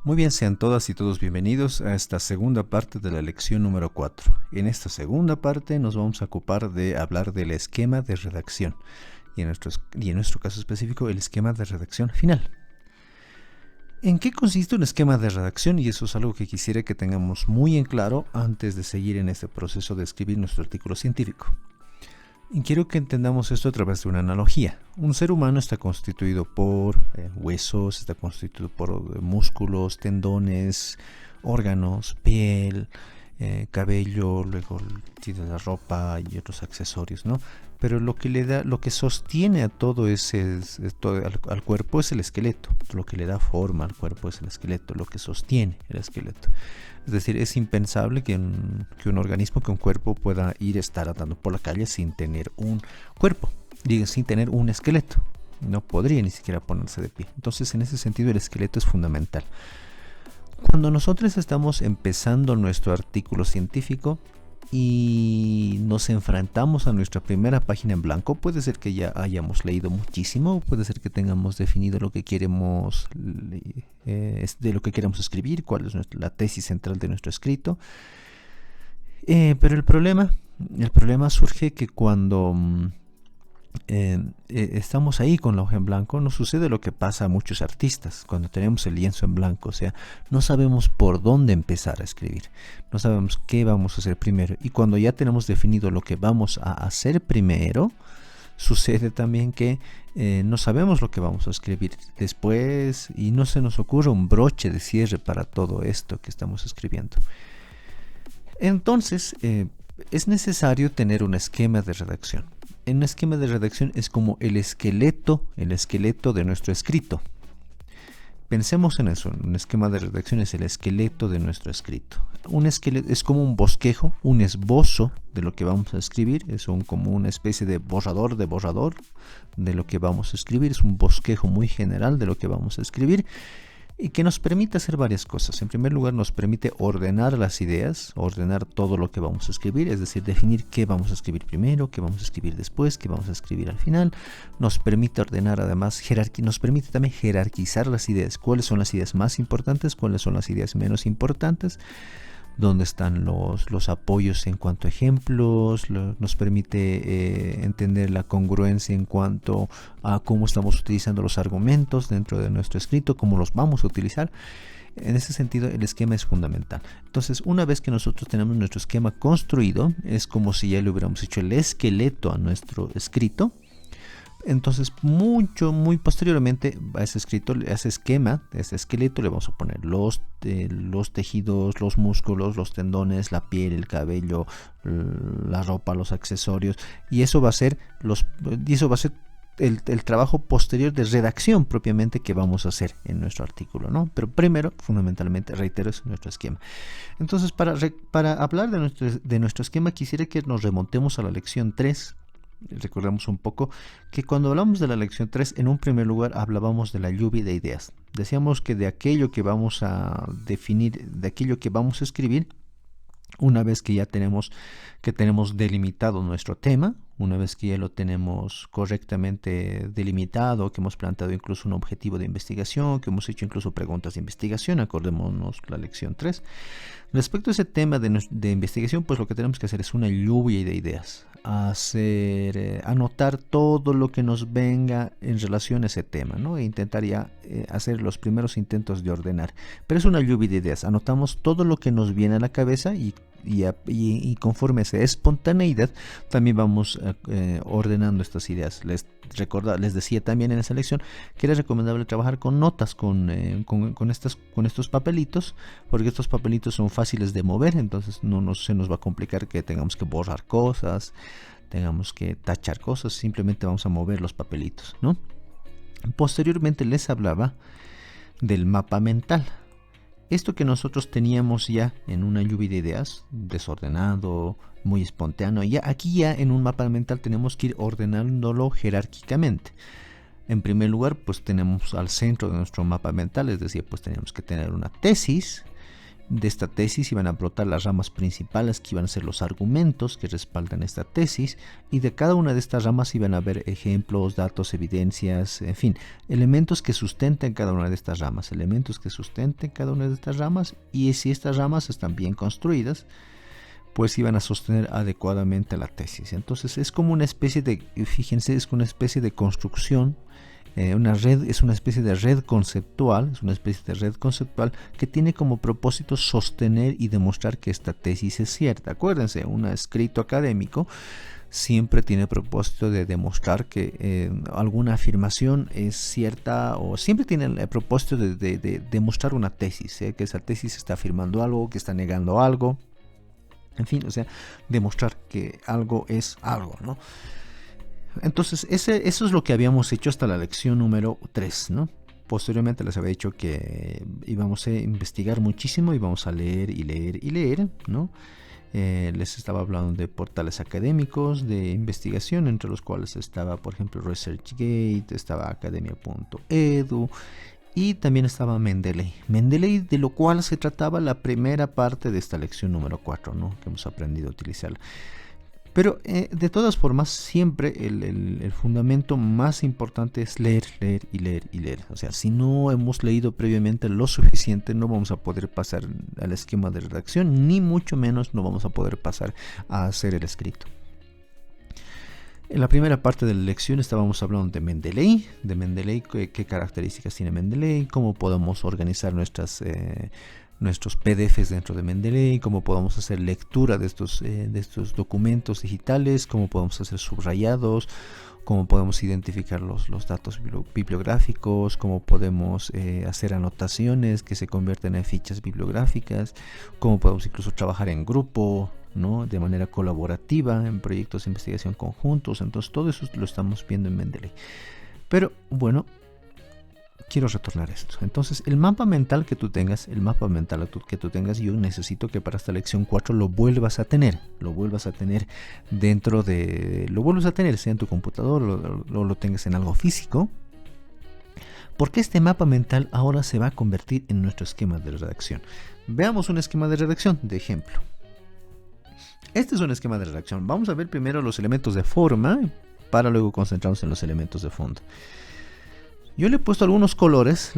Muy bien, sean todas y todos bienvenidos a esta segunda parte de la lección número 4. En esta segunda parte nos vamos a ocupar de hablar del esquema de redacción y en nuestro caso específico el esquema de redacción final. ¿En qué consiste un esquema de redacción? Y eso es algo que quisiera que tengamos muy en claro antes de seguir en este proceso de escribir nuestro artículo científico. Y quiero que entendamos esto a través de una analogía. Un ser humano está constituido por huesos, está constituido por músculos, tendones, órganos, piel, cabello, luego tiene la ropa y otros accesorios, ¿no? Pero lo que sostiene a todo al cuerpo es el esqueleto. Lo que le da forma al cuerpo es el esqueleto, lo que sostiene el esqueleto. Es decir, es impensable que un organismo, que un cuerpo pueda estar andando por la calle sin tener un cuerpo, sin tener un esqueleto. No podría ni siquiera ponerse de pie. Entonces, en ese sentido, el esqueleto es fundamental. Cuando nosotros estamos empezando nuestro artículo científico y nos enfrentamos a nuestra primera página en blanco, puede ser que ya hayamos leído muchísimo, puede ser que tengamos definido lo que queremos, de lo que queremos escribir, cuál es la tesis central de nuestro escrito. Pero el problema surge que cuando estamos ahí con la hoja en blanco, nos sucede lo que pasa a muchos artistas cuando tenemos el lienzo en blanco. O sea, no sabemos por dónde empezar a escribir, no sabemos qué vamos a hacer primero, y cuando ya tenemos definido lo que vamos a hacer primero, sucede también que no sabemos lo que vamos a escribir después y no se nos ocurre un broche de cierre para todo esto que estamos escribiendo. Entonces es necesario tener un esquema de redacción. Un esquema de redacción es como el esqueleto de nuestro escrito. Pensemos en eso. Un esquema de redacción es el esqueleto de nuestro escrito. Un esqueleto es como un bosquejo, un esbozo de lo que vamos a escribir. Es como una especie de borrador de lo que vamos a escribir. Es un bosquejo muy general de lo que vamos a escribir, y que nos permite hacer varias cosas. En primer lugar, nos permite ordenar las ideas, ordenar todo lo que vamos a escribir, es decir, definir qué vamos a escribir primero, qué vamos a escribir después, qué vamos a escribir al final. Nos permite ordenar, además, nos permite también jerarquizar las ideas. ¿Cuáles son las ideas más importantes? ¿Cuáles son las ideas menos importantes? ¿Dónde están los apoyos en cuanto a ejemplos? Nos permite entender la congruencia en cuanto a cómo estamos utilizando los argumentos dentro de nuestro escrito, cómo los vamos a utilizar. En ese sentido, el esquema es fundamental. Entonces, una vez que nosotros tenemos nuestro esquema construido, es como si ya le hubiéramos hecho el esqueleto a nuestro escrito. Entonces, muy posteriormente a ese esquema, a ese esqueleto, le vamos a poner los tejidos, los músculos, los tendones, la piel, el cabello, la ropa, los accesorios, y eso va a ser el trabajo posterior de redacción propiamente que vamos a hacer en nuestro artículo, ¿no? Pero primero, fundamentalmente, reitero, es nuestro esquema. Entonces, para hablar de nuestro esquema, quisiera que nos remontemos a la lección 3. Recordemos un poco que cuando hablamos de la lección 3, en un primer lugar hablábamos de la lluvia de ideas. Decíamos que de aquello que vamos a definir, de aquello que vamos a escribir, una vez que ya tenemos delimitado nuestro tema, una vez que ya lo tenemos correctamente delimitado, que hemos planteado incluso un objetivo de investigación, que hemos hecho incluso preguntas de investigación, acordémonos la lección 3. Respecto a ese tema de investigación, pues lo que tenemos que hacer es una lluvia de ideas, anotar todo lo que nos venga en relación a ese tema, ¿no? E intentar ya hacer los primeros intentos de ordenar. Pero es una lluvia de ideas, anotamos todo lo que nos viene a la cabeza y conforme a esa espontaneidad también vamos ordenando estas ideas. Les decía también en esa lección que era recomendable trabajar con notas, con estos papelitos, porque estos papelitos son fáciles de mover, entonces no se nos va a complicar que tengamos que borrar cosas, tengamos que tachar cosas, simplemente vamos a mover los papelitos, ¿no? Posteriormente les hablaba del mapa mental. Esto que nosotros teníamos ya en una lluvia de ideas, desordenado, muy espontáneo, aquí ya en un mapa mental tenemos que ir ordenándolo jerárquicamente. En primer lugar, pues tenemos al centro de nuestro mapa mental, es decir, pues tenemos que tener una tesis, de esta tesis iban a brotar las ramas principales que iban a ser los argumentos que respaldan esta tesis, y de cada una de estas ramas iban a haber ejemplos, datos, evidencias, en fin, elementos que sustenten cada una de estas ramas, y si estas ramas están bien construidas, pues iban a sostener adecuadamente la tesis. Entonces es como una especie de, fíjense, es una especie de construcción. Una red es una especie de red conceptual, que tiene como propósito sostener y demostrar que esta tesis es cierta. Acuérdense, un escrito académico siempre tiene propósito de demostrar que alguna afirmación es cierta, o siempre tiene el propósito de demostrar una tesis, que esa tesis está afirmando algo, que está negando algo, en fin, o sea, demostrar que algo es algo, ¿no? Entonces, eso es lo que habíamos hecho hasta la lección número 3, ¿no? Posteriormente les había dicho que íbamos a investigar muchísimo, íbamos a leer y leer y leer, ¿no? Les estaba hablando de portales académicos de investigación, entre los cuales estaba, por ejemplo, ResearchGate, estaba academia.edu, y también estaba Mendeley, de lo cual se trataba la primera parte de esta lección número 4, ¿no? Que hemos aprendido a utilizarla. Pero de todas formas, siempre el fundamento más importante es leer, leer y leer y leer. O sea, si no hemos leído previamente lo suficiente, no vamos a poder pasar al esquema de redacción, ni mucho menos no vamos a poder pasar a hacer el escrito. En la primera parte de la lección estábamos hablando de Mendeley, qué características tiene Mendeley, cómo podemos organizar nuestros PDFs dentro de Mendeley, cómo podemos hacer lectura de estos documentos digitales, cómo podemos hacer subrayados, cómo podemos identificar los datos bibliográficos, cómo podemos hacer anotaciones que se convierten en fichas bibliográficas, cómo podemos incluso trabajar en grupo, ¿no? De manera colaborativa en proyectos de investigación conjuntos. Entonces todo eso lo estamos viendo en Mendeley. Pero bueno, quiero retornar a esto. Entonces el mapa mental que tú tengas, yo necesito que para esta lección 4 lo vuelvas a tener sea en tu computador, lo tengas en algo físico, porque este mapa mental ahora se va a convertir en nuestro esquema de redacción. Veamos un esquema de redacción de ejemplo. Este es un esquema de redacción. Vamos a ver primero los elementos de forma para luego concentrarnos en los elementos de fondo. Yo le he puesto algunos colores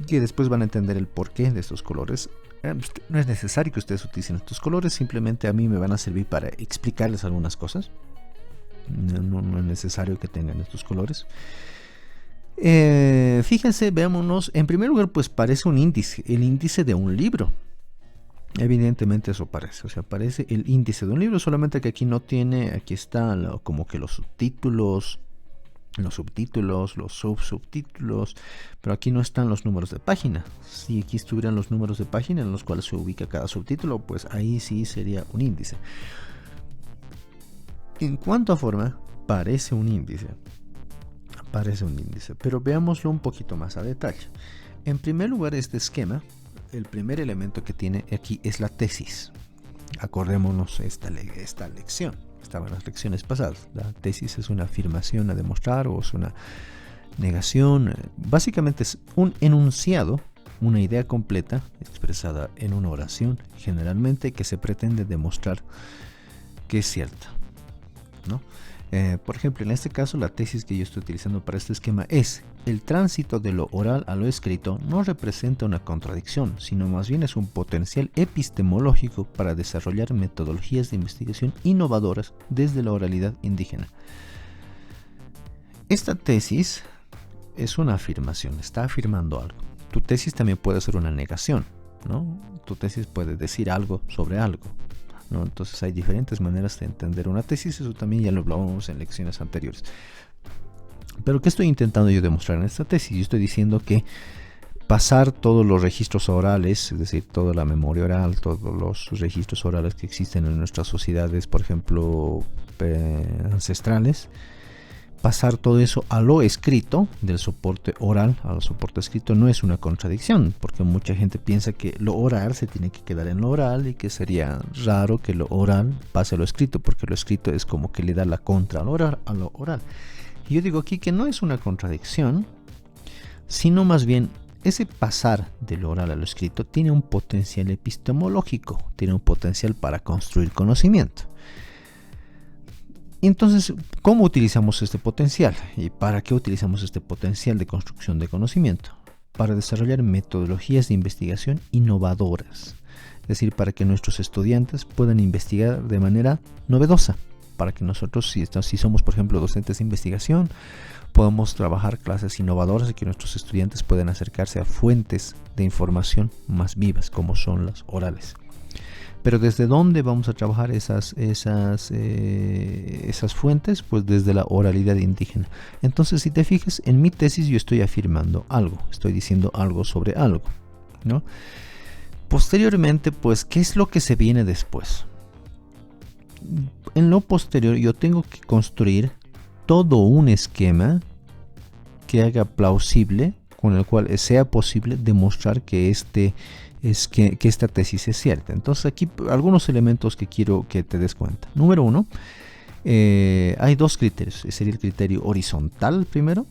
que después van a entender el porqué de estos colores. No es necesario que ustedes utilicen estos colores, simplemente a mí me van a servir para explicarles algunas cosas. No es necesario que tengan estos colores. Fíjense, veámonos. En primer lugar, pues parece un índice, el índice de un libro. Evidentemente eso parece, parece el índice de un libro, solamente que aquí no tiene, aquí están como que los subtítulos, los subtítulos, pero aquí no están los números de página. Si aquí estuvieran los números de página en los cuales se ubica cada subtítulo, pues ahí sí sería un índice. En cuanto a forma, parece un índice, pero veámoslo un poquito más a detalle. En primer lugar, este esquema, el primer elemento que tiene aquí es la tesis. Acordémonos esta lección. Estaban las lecciones pasadas. La tesis es una afirmación a demostrar o es una negación. Básicamente es un enunciado, una idea completa expresada en una oración, generalmente que se pretende demostrar que es cierta, ¿no? Por ejemplo, en este caso la tesis que yo estoy utilizando para este esquema es: el tránsito de lo oral a lo escrito no representa una contradicción, sino más bien es un potencial epistemológico para desarrollar metodologías de investigación innovadoras desde la oralidad indígena. Esta tesis es una afirmación, está afirmando algo. Tu tesis también puede ser una negación, ¿no? Tu tesis puede decir algo sobre algo, ¿no? Entonces hay diferentes maneras de entender una tesis, eso también ya lo hablábamos en lecciones anteriores. Pero ¿qué estoy intentando yo demostrar en esta tesis? Yo estoy diciendo que pasar todos los registros orales, es decir, toda la memoria oral, todos los registros orales que existen en nuestras sociedades, por ejemplo, ancestrales, pasar todo eso a lo escrito, del soporte oral al soporte escrito, no es una contradicción, porque mucha gente piensa que lo oral se tiene que quedar en lo oral y que sería raro que lo oral pase a lo escrito, porque lo escrito es como que le da la contra a lo oral. Y yo digo aquí que no es una contradicción, sino más bien ese pasar del oral a lo escrito tiene un potencial epistemológico, tiene un potencial para construir conocimiento. Entonces, ¿cómo utilizamos este potencial? ¿Y para qué utilizamos este potencial de construcción de conocimiento? Para desarrollar metodologías de investigación innovadoras. Es decir, para que nuestros estudiantes puedan investigar de manera novedosa. Para que nosotros, si somos, por ejemplo, docentes de investigación, podamos trabajar clases innovadoras y que nuestros estudiantes puedan acercarse a fuentes de información más vivas, como son las orales. Pero ¿desde dónde vamos a trabajar esas fuentes? Pues desde la oralidad indígena. Entonces, si te fijas, en mi tesis yo estoy afirmando algo, estoy diciendo algo sobre algo, ¿no? Posteriormente, pues, ¿qué es lo que se viene después? En lo posterior yo tengo que construir todo un esquema que haga plausible, con el cual sea posible demostrar que esta tesis es cierta. Entonces aquí algunos elementos que quiero que te des cuenta. Número uno, hay dos criterios. Sería el criterio horizontal primero,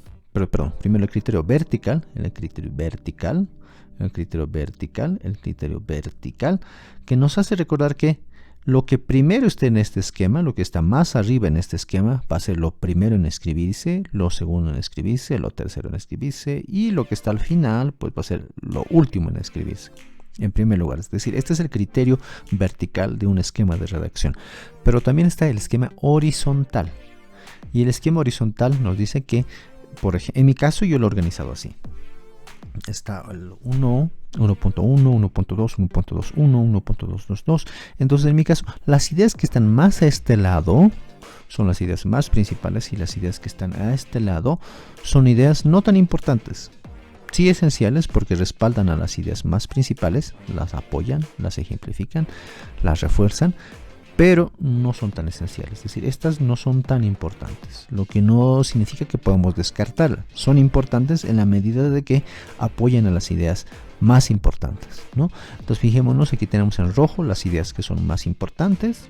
primero el criterio vertical, el criterio vertical, que nos hace recordar que lo que primero esté en este esquema, lo que está más arriba en este esquema, va a ser lo primero en escribirse, lo segundo en escribirse, lo tercero en escribirse, y lo que está al final, pues va a ser lo último en escribirse. En primer lugar, es decir, este es el criterio vertical de un esquema de redacción. Pero también está el esquema horizontal. Y el esquema horizontal nos dice que, por ejemplo, en mi caso yo lo he organizado así. Está el 1, 1.1, 1.2, 1.21, 1.222. Entonces, en mi caso, las ideas que están más a este lado son las ideas más principales, y las ideas que están a este lado son ideas no tan importantes. Sí esenciales, porque respaldan a las ideas más principales, las apoyan, las ejemplifican, las refuerzan, pero no son tan esenciales. Es decir, estas no son tan importantes, lo que no significa que podamos descartarlas. Son importantes en la medida de que apoyan a las ideas más importantes, ¿no? Entonces fijémonos, aquí tenemos en rojo las ideas que son más importantes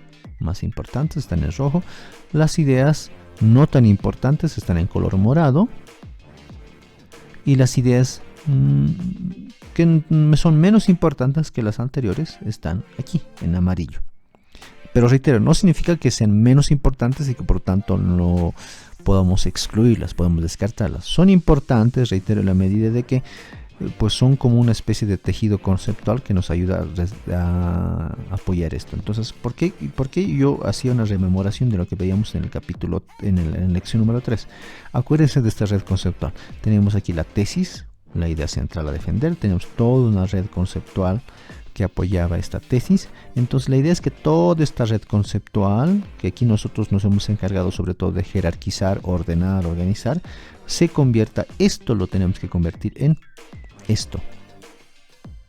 están en rojo. Las ideas no tan importantes están en color morado, y las ideas que son menos importantes que las anteriores están aquí en amarillo. Pero reitero, no significa que sean menos importantes y que por tanto no podamos excluirlas, podemos descartarlas. Son importantes, reitero, en la medida de que pues son como una especie de tejido conceptual que nos ayuda a apoyar esto. Entonces, ¿por qué yo hacía una rememoración de lo que veíamos en el capítulo, en la lección número 3? Acuérdense de esta red conceptual. Tenemos aquí la tesis, la idea central a defender, tenemos toda una red conceptual que apoyaba esta tesis. Entonces la idea es que toda esta red conceptual, que aquí nosotros nos hemos encargado sobre todo de jerarquizar, ordenar, organizar, se convierta, esto lo tenemos que convertir en esto.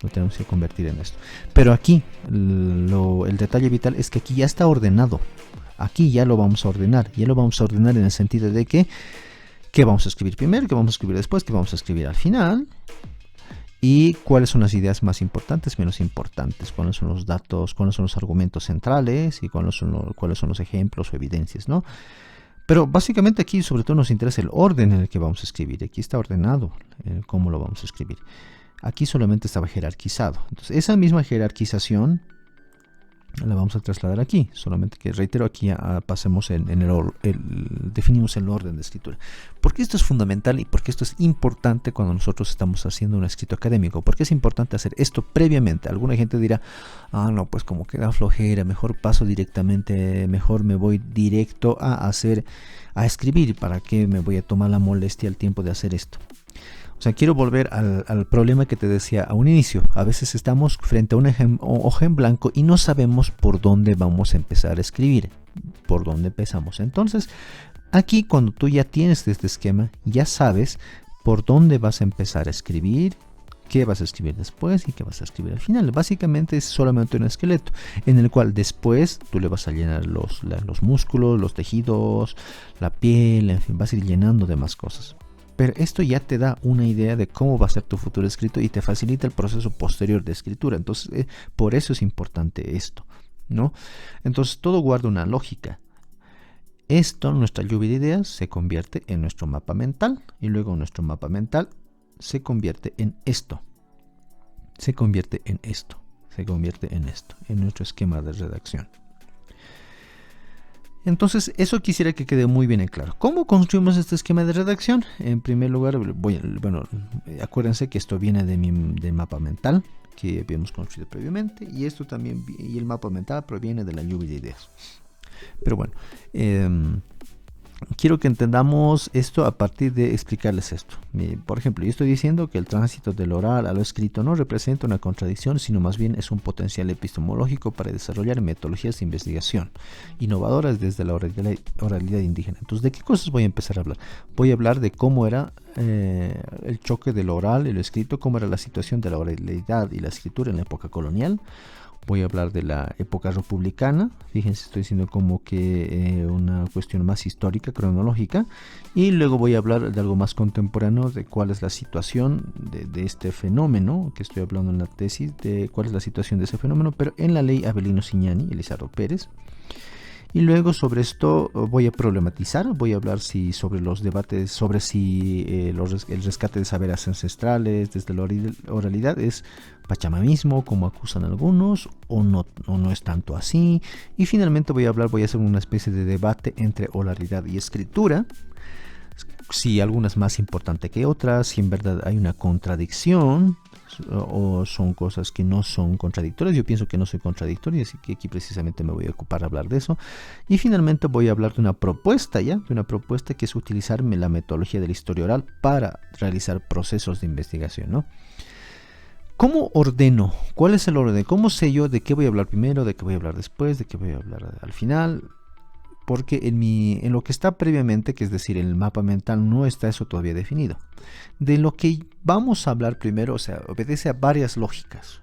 Lo tenemos que convertir en esto. Pero aquí, el detalle vital es que aquí ya está ordenado. Aquí ya lo vamos a ordenar. Ya lo vamos a ordenar en el sentido de que ¿qué vamos a escribir primero? ¿Qué vamos a escribir después? ¿Qué vamos a escribir al final? Y cuáles son las ideas más importantes, menos importantes, cuáles son los datos, cuáles son los argumentos centrales y cuáles son los ejemplos o evidencias, ¿no? Pero básicamente aquí sobre todo nos interesa el orden en el que vamos a escribir. Aquí está ordenado cómo lo vamos a escribir. Aquí solamente estaba jerarquizado. Entonces esa misma jerarquización la vamos a trasladar aquí, solamente que reitero, aquí pasemos definimos el orden de escritura. ¿Por qué esto es fundamental y por qué esto es importante cuando nosotros estamos haciendo un escrito académico? ¿Por qué es importante hacer esto previamente? Alguna gente dirá, no, pues como queda flojera, mejor paso directamente, mejor me voy directo a escribir, ¿para qué me voy a tomar la molestia, el tiempo de hacer esto? O sea, quiero volver al problema que te decía a un inicio. A veces estamos frente a una hoja en blanco y no sabemos por dónde vamos a empezar a escribir. ¿Por dónde empezamos? Entonces, aquí cuando tú ya tienes este esquema, ya sabes por dónde vas a empezar a escribir, qué vas a escribir después y qué vas a escribir al final. Básicamente es solamente un esqueleto en el cual después tú le vas a llenar los músculos, los tejidos, la piel, en fin, vas a ir llenando de más cosas. Pero esto ya te da una idea de cómo va a ser tu futuro escrito y te facilita el proceso posterior de escritura. Entonces, por eso es importante esto, ¿no? Entonces, todo guarda una lógica. Esto, nuestra lluvia de ideas, se convierte en nuestro mapa mental. Y luego nuestro mapa mental se convierte en esto. Se convierte en esto. Se convierte en esto, en nuestro esquema de redacción. Entonces, eso quisiera que quede muy bien en claro. ¿Cómo construimos este esquema de redacción? En primer lugar, acuérdense que esto viene del mapa mental que habíamos construido previamente, y esto también, y el mapa mental proviene de la lluvia de ideas. Pero bueno, quiero que entendamos esto a partir de explicarles esto. Por ejemplo, yo estoy diciendo que el tránsito del oral a lo escrito no representa una contradicción, sino más bien es un potencial epistemológico para desarrollar metodologías de investigación innovadoras desde la oralidad indígena. Entonces, ¿de qué cosas voy a empezar a hablar? Voy a hablar de cómo era el choque del oral y lo escrito, cómo era la situación de la oralidad y la escritura en la época colonial. Voy a hablar de la época republicana, fíjense, estoy diciendo como que una cuestión más histórica, cronológica, y luego voy a hablar de algo más contemporáneo, de cuál es la situación de este fenómeno, que estoy hablando en la tesis, de cuál es la situación de ese fenómeno, pero en la ley Avelino Cignani y Lizardo Pérez. Y luego sobre esto voy a problematizar, voy a hablar sobre los debates, sobre si el rescate de saberes ancestrales desde la oralidad es pachamamismo, como acusan algunos, o no es tanto así. Y finalmente voy a hacer una especie de debate entre oralidad y escritura, si alguna es más importante que otras, si en verdad hay una contradicción, o son cosas que no son contradictorias. Yo pienso que no soy contradictorio, así que aquí precisamente me voy a ocupar a hablar de eso. Y finalmente voy a hablar de una propuesta, que es utilizar la metodología de la historia oral para realizar procesos de investigación, ¿no? ¿Cómo ordeno? ¿Cuál es el orden? ¿Cómo sé yo de qué voy a hablar primero, de qué voy a hablar después, de qué voy a hablar al final? Porque en lo que está previamente, que es decir, en el mapa mental, no está eso todavía definido. De lo que vamos a hablar primero, o sea, obedece a varias lógicas.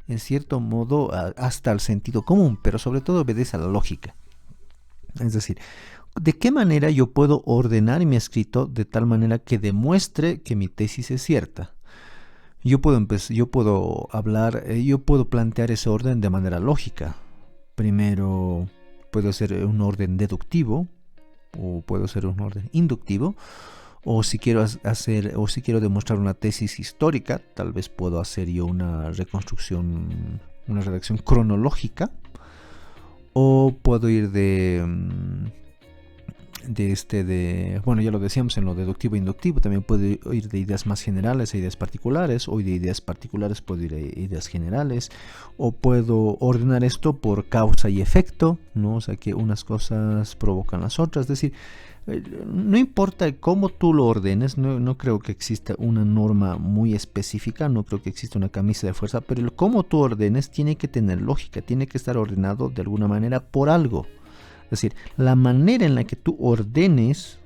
En cierto modo, hasta el sentido común, pero sobre todo obedece a la lógica. Es decir, ¿de qué manera yo puedo ordenar mi escrito de tal manera que demuestre que mi tesis es cierta? Yo puedo plantear ese orden de manera lógica. Primero, puedo hacer un orden deductivo, o puedo hacer un orden inductivo, o si quiero demostrar una tesis histórica, tal vez puedo hacer yo una reconstrucción, una redacción cronológica, o puedo ir bueno, ya lo decíamos en lo deductivo e inductivo, también puedo ir de ideas más generales a ideas particulares, o de ideas particulares puedo ir a ideas generales, o puedo ordenar esto por causa y efecto, ¿no? O sea, que unas cosas provocan las otras. Es decir, no importa cómo tú lo ordenes, no creo que exista una norma muy específica, no creo que exista una camisa de fuerza, pero el cómo tú ordenes tiene que tener lógica, tiene que estar ordenado de alguna manera por algo. Es decir, la manera en la que tú ordenes,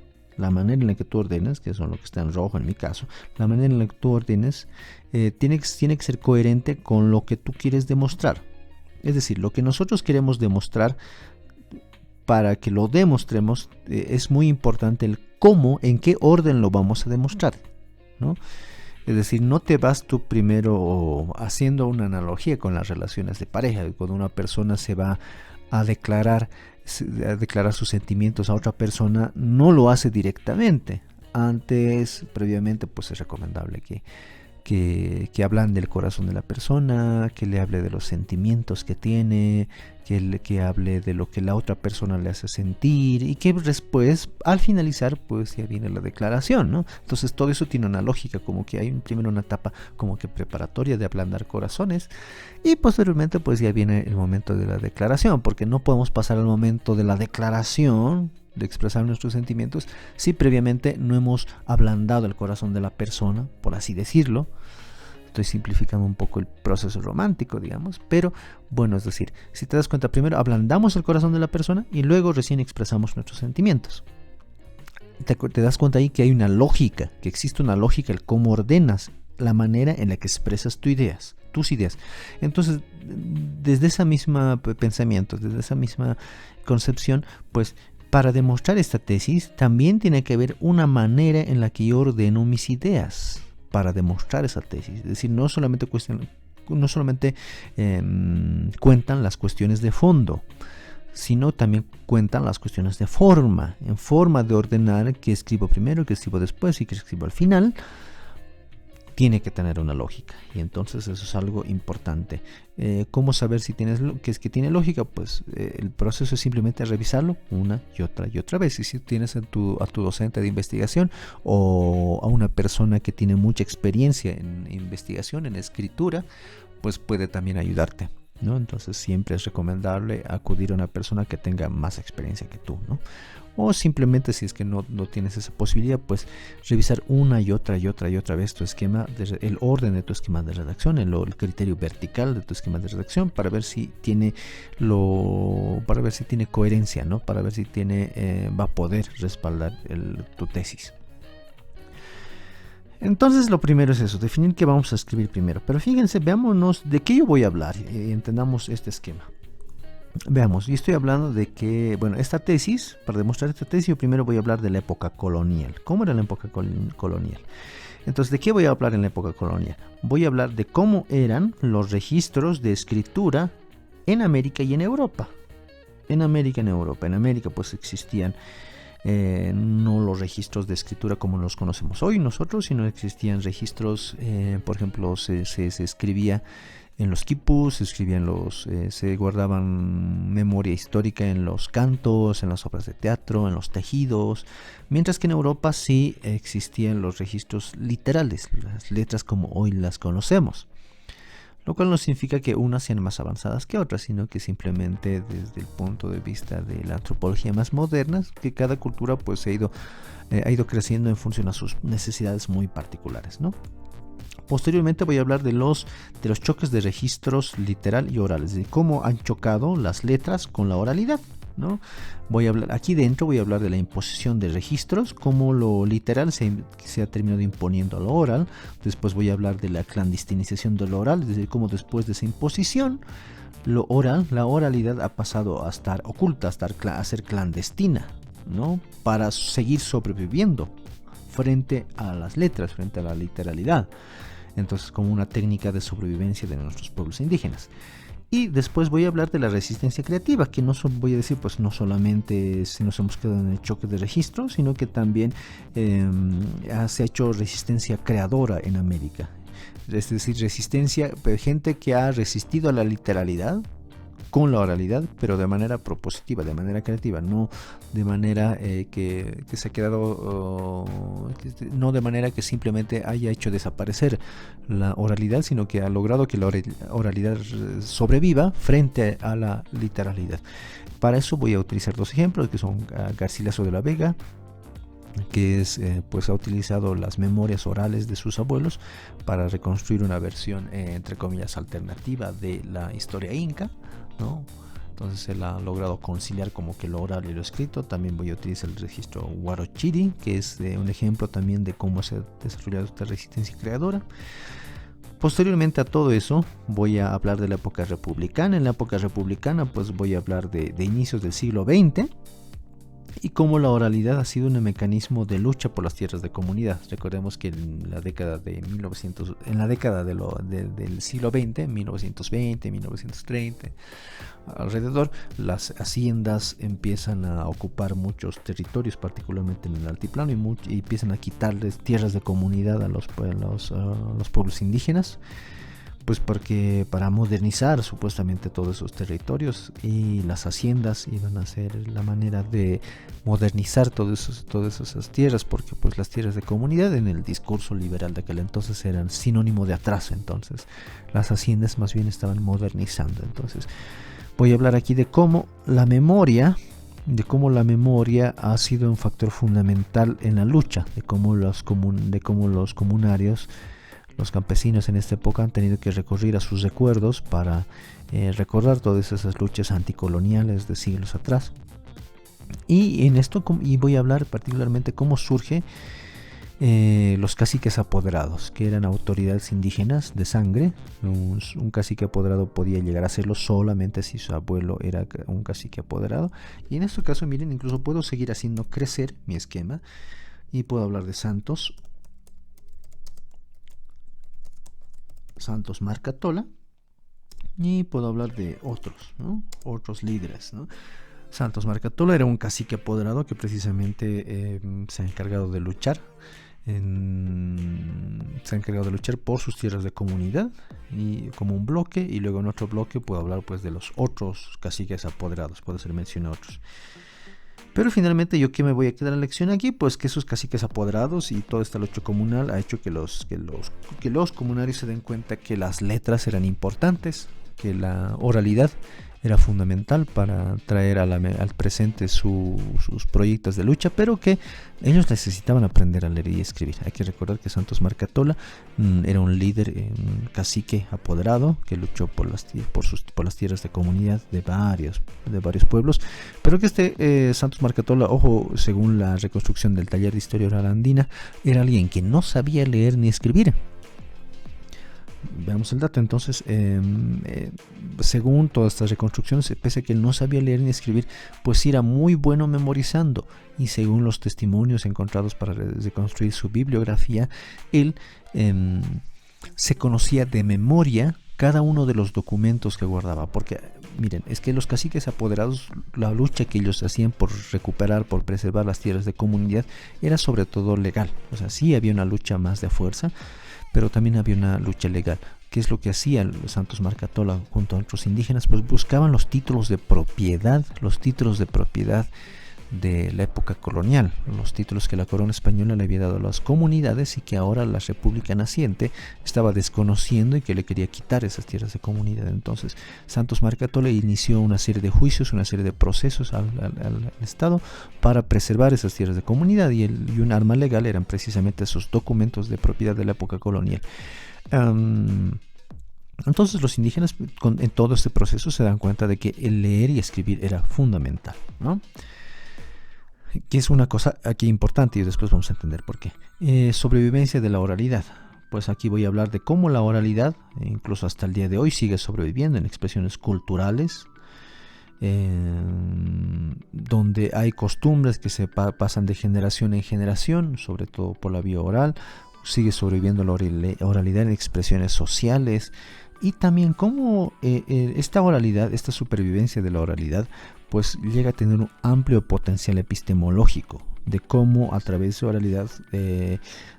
que son lo que está en rojo en mi caso, la manera en la que tú ordenes tiene que ser coherente con lo que tú quieres demostrar. Es decir, lo que nosotros queremos demostrar, para que lo demostremos, es muy importante el cómo, en qué orden lo vamos a demostrar, ¿no? Es decir, no te vas tú primero haciendo una analogía con las relaciones de pareja. Cuando una persona se va a declarar sus sentimientos a otra persona, no lo hace directamente. Previamente, pues es recomendable que hablan del corazón de la persona, que le hable de los sentimientos que tiene, que hable de lo que la otra persona le hace sentir, y que después, al finalizar, pues ya viene la declaración, ¿no? Entonces todo eso tiene una lógica, como que hay primero una etapa como que preparatoria de ablandar corazones, y posteriormente pues ya viene el momento de la declaración, porque no podemos pasar al momento de la declaración, de expresar nuestros sentimientos, si previamente no hemos ablandado el corazón de la persona, por así decirlo. Estoy simplificando un poco el proceso romántico, digamos, pero bueno, es decir, si te das cuenta, primero ablandamos el corazón de la persona y luego recién expresamos nuestros sentimientos. Te das cuenta ahí que hay una lógica, que existe una lógica, el cómo ordenas la manera en la que expresas tus ideas. Entonces, desde esa misma pensamiento, desde esa misma concepción, pues para demostrar esta tesis también tiene que haber una manera en la que yo ordeno mis ideas para demostrar esa tesis. Es decir, no solamente cuentan las cuestiones de fondo, sino también cuentan las cuestiones de forma, en forma de ordenar qué escribo primero, qué escribo después y qué escribo al final, tiene que tener una lógica, y entonces eso es algo importante. ¿Cómo saber si que tiene lógica? Pues el proceso es simplemente revisarlo una y otra vez. Y si tienes a tu docente de investigación o a una persona que tiene mucha experiencia en investigación, en escritura, pues puede también ayudarte, ¿no? Entonces siempre es recomendable acudir a una persona que tenga más experiencia que tú, ¿no? O simplemente, si es que no tienes esa posibilidad, pues revisar una y otra vez tu esquema, el orden de tu esquema de redacción, el criterio vertical de tu esquema de redacción, para ver si tiene coherencia, ¿no? Para ver si va a poder respaldar tu tesis. Entonces lo primero es eso, definir qué vamos a escribir primero. Pero fíjense, veámonos de qué yo voy a hablar y entendamos este esquema. Veamos, yo estoy hablando de que, bueno, esta tesis, para demostrar esta tesis, yo primero voy a hablar de la época colonial. ¿Cómo era la época colonial? Entonces, ¿de qué voy a hablar en la época colonial? Voy a hablar de cómo eran los registros de escritura en América y en Europa. En América pues existían no los registros de escritura como los conocemos hoy nosotros, sino existían registros, por ejemplo, se escribía en los quipus, se guardaban memoria histórica en los cantos, en las obras de teatro, en los tejidos, mientras que en Europa sí existían los registros literales, las letras como hoy las conocemos. Lo cual no significa que unas sean más avanzadas que otras, sino que simplemente desde el punto de vista de la antropología más moderna, que cada cultura pues ha ido creciendo en función a sus necesidades muy particulares, ¿no? Posteriormente voy a hablar de los choques de registros literal y orales, de cómo han chocado las letras con la oralidad, ¿no? Aquí dentro voy a hablar de la imposición de registros, cómo lo literal se ha terminado imponiendo a lo oral. Después voy a hablar de la clandestinización de lo oral, es decir, cómo después de esa imposición, la oralidad ha pasado a estar oculta, a ser clandestina, ¿no? Para seguir sobreviviendo frente a las letras, frente a la literalidad. Entonces, como una técnica de sobrevivencia de nuestros pueblos indígenas. Y después voy a hablar de la resistencia creativa, que voy a decir, pues no solamente si nos hemos quedado en el choque de registro, sino que también se ha hecho resistencia creadora en América. Es decir, gente que ha resistido a la literalidad con la oralidad, pero de manera propositiva, de manera creativa, no de manera que se ha quedado, no de manera que simplemente haya hecho desaparecer la oralidad, sino que ha logrado que la oralidad sobreviva frente a la literalidad. Para eso voy a utilizar dos ejemplos, que son Garcilaso de la Vega, que pues ha utilizado las memorias orales de sus abuelos para reconstruir una versión entre comillas alternativa de la historia inca, ¿no? Entonces él ha logrado conciliar como que lo oral y lo escrito. También voy a utilizar el registro Huarochiri, que es un ejemplo también de cómo se ha desarrollado esta resistencia creadora. Posteriormente a todo eso voy a hablar de la época republicana. En la época republicana pues voy a hablar de inicios del siglo XX y cómo la oralidad ha sido un mecanismo de lucha por las tierras de comunidad. Recordemos que en la década de 1900, en la década del siglo XX, 1920, 1930, alrededor, las haciendas empiezan a ocupar muchos territorios, particularmente en el altiplano, y empiezan a quitarles tierras de comunidad a los pueblos indígenas, pues porque para modernizar supuestamente todos esos territorios, y las haciendas iban a ser la manera de modernizar todas esas tierras, porque pues las tierras de comunidad en el discurso liberal de aquel entonces eran sinónimo de atraso. Entonces las haciendas más bien estaban modernizando. Entonces voy a hablar aquí de cómo la memoria ha sido un factor fundamental en la lucha, de cómo los comunarios, los campesinos en esta época, han tenido que recurrir a sus recuerdos para recordar todas esas luchas anticoloniales de siglos atrás. Y voy a hablar particularmente cómo surge los caciques apoderados, que eran autoridades indígenas de sangre. Un cacique apoderado podía llegar a serlo solamente si su abuelo era un cacique apoderado. Y en este caso, miren, incluso puedo seguir haciendo crecer mi esquema y puedo hablar de Santos Marcatola, y puedo hablar de otros, ¿no? Otros líderes, ¿no? Santos Marcatola era un cacique apoderado que precisamente se ha encargado de luchar se ha encargado de luchar por sus tierras de comunidad y como un bloque, y luego en otro bloque puedo hablar pues de los otros caciques apoderados, puedo hacer mención a otros. Pero finalmente, ¿yo qué me voy a quedar en la lección aquí? Pues que esos caciques apoderados y toda esta lucha comunal ha hecho que los comunarios se den cuenta que las letras eran importantes, que la oralidad era fundamental para traer al presente sus proyectos de lucha, pero que ellos necesitaban aprender a leer y escribir. Hay que recordar que Santos Marcatola era un líder, un cacique apoderado que luchó por las tierras de comunidad de varios pueblos, pero que Santos Marcatola, ojo, según la reconstrucción del taller de historia oral andina, era alguien que no sabía leer ni escribir. Veamos el dato. Entonces, según todas estas reconstrucciones, pese a que él no sabía leer ni escribir, pues era muy bueno memorizando, y según los testimonios encontrados para reconstruir su bibliografía, él se conocía de memoria cada uno de los documentos que guardaba, porque miren, es que los caciques apoderados, la lucha que ellos hacían por recuperar, por preservar las tierras de comunidad, era sobre todo legal. O sea, sí había una lucha más de fuerza, pero también había una lucha legal. ¿Qué es lo que hacían los Santos Marcatola junto a otros indígenas? Pues buscaban los títulos de propiedad de la época colonial, los títulos que la corona española le había dado a las comunidades y que ahora la república naciente estaba desconociendo y que le quería quitar esas tierras de comunidad. Entonces Santos Marcatola inició una serie de juicios, una serie de procesos al Estado para preservar esas tierras de comunidad, y un arma legal eran precisamente esos documentos de propiedad de la época colonial. Entonces los indígenas en todo este proceso se dan cuenta de que el leer y escribir era fundamental, ¿no? Que es una cosa aquí importante, y después vamos a entender por qué. Sobrevivencia de la oralidad. Pues aquí voy a hablar de cómo la oralidad, incluso hasta el día de hoy, sigue sobreviviendo en expresiones culturales, donde hay costumbres que se pasan de generación en generación, sobre todo por la vía oral. Sigue sobreviviendo la oralidad en expresiones sociales, y también cómo esta oralidad, esta supervivencia de la oralidad, pues llega a tener un amplio potencial epistemológico, de cómo a través de oralidad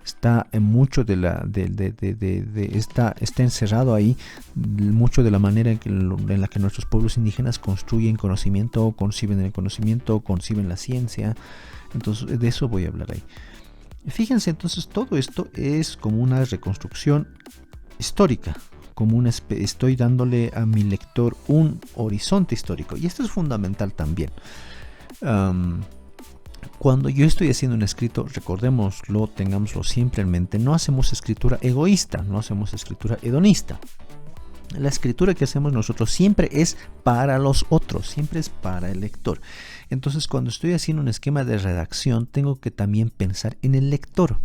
está en mucho está encerrado ahí mucho de la manera en la que nuestros pueblos indígenas construyen conocimiento, conciben el conocimiento, conciben la ciencia. Entonces de eso voy a hablar ahí. Fíjense, entonces todo esto es como una reconstrucción histórica, estoy dándole a mi lector un horizonte histórico, y esto es fundamental también. Cuando yo estoy haciendo un escrito, recordémoslo, tengámoslo siempre en mente, no hacemos escritura egoísta, no hacemos escritura hedonista. La escritura que hacemos nosotros siempre es para los otros, siempre es para el lector. Entonces, cuando estoy haciendo un esquema de redacción, tengo que también pensar en el lector.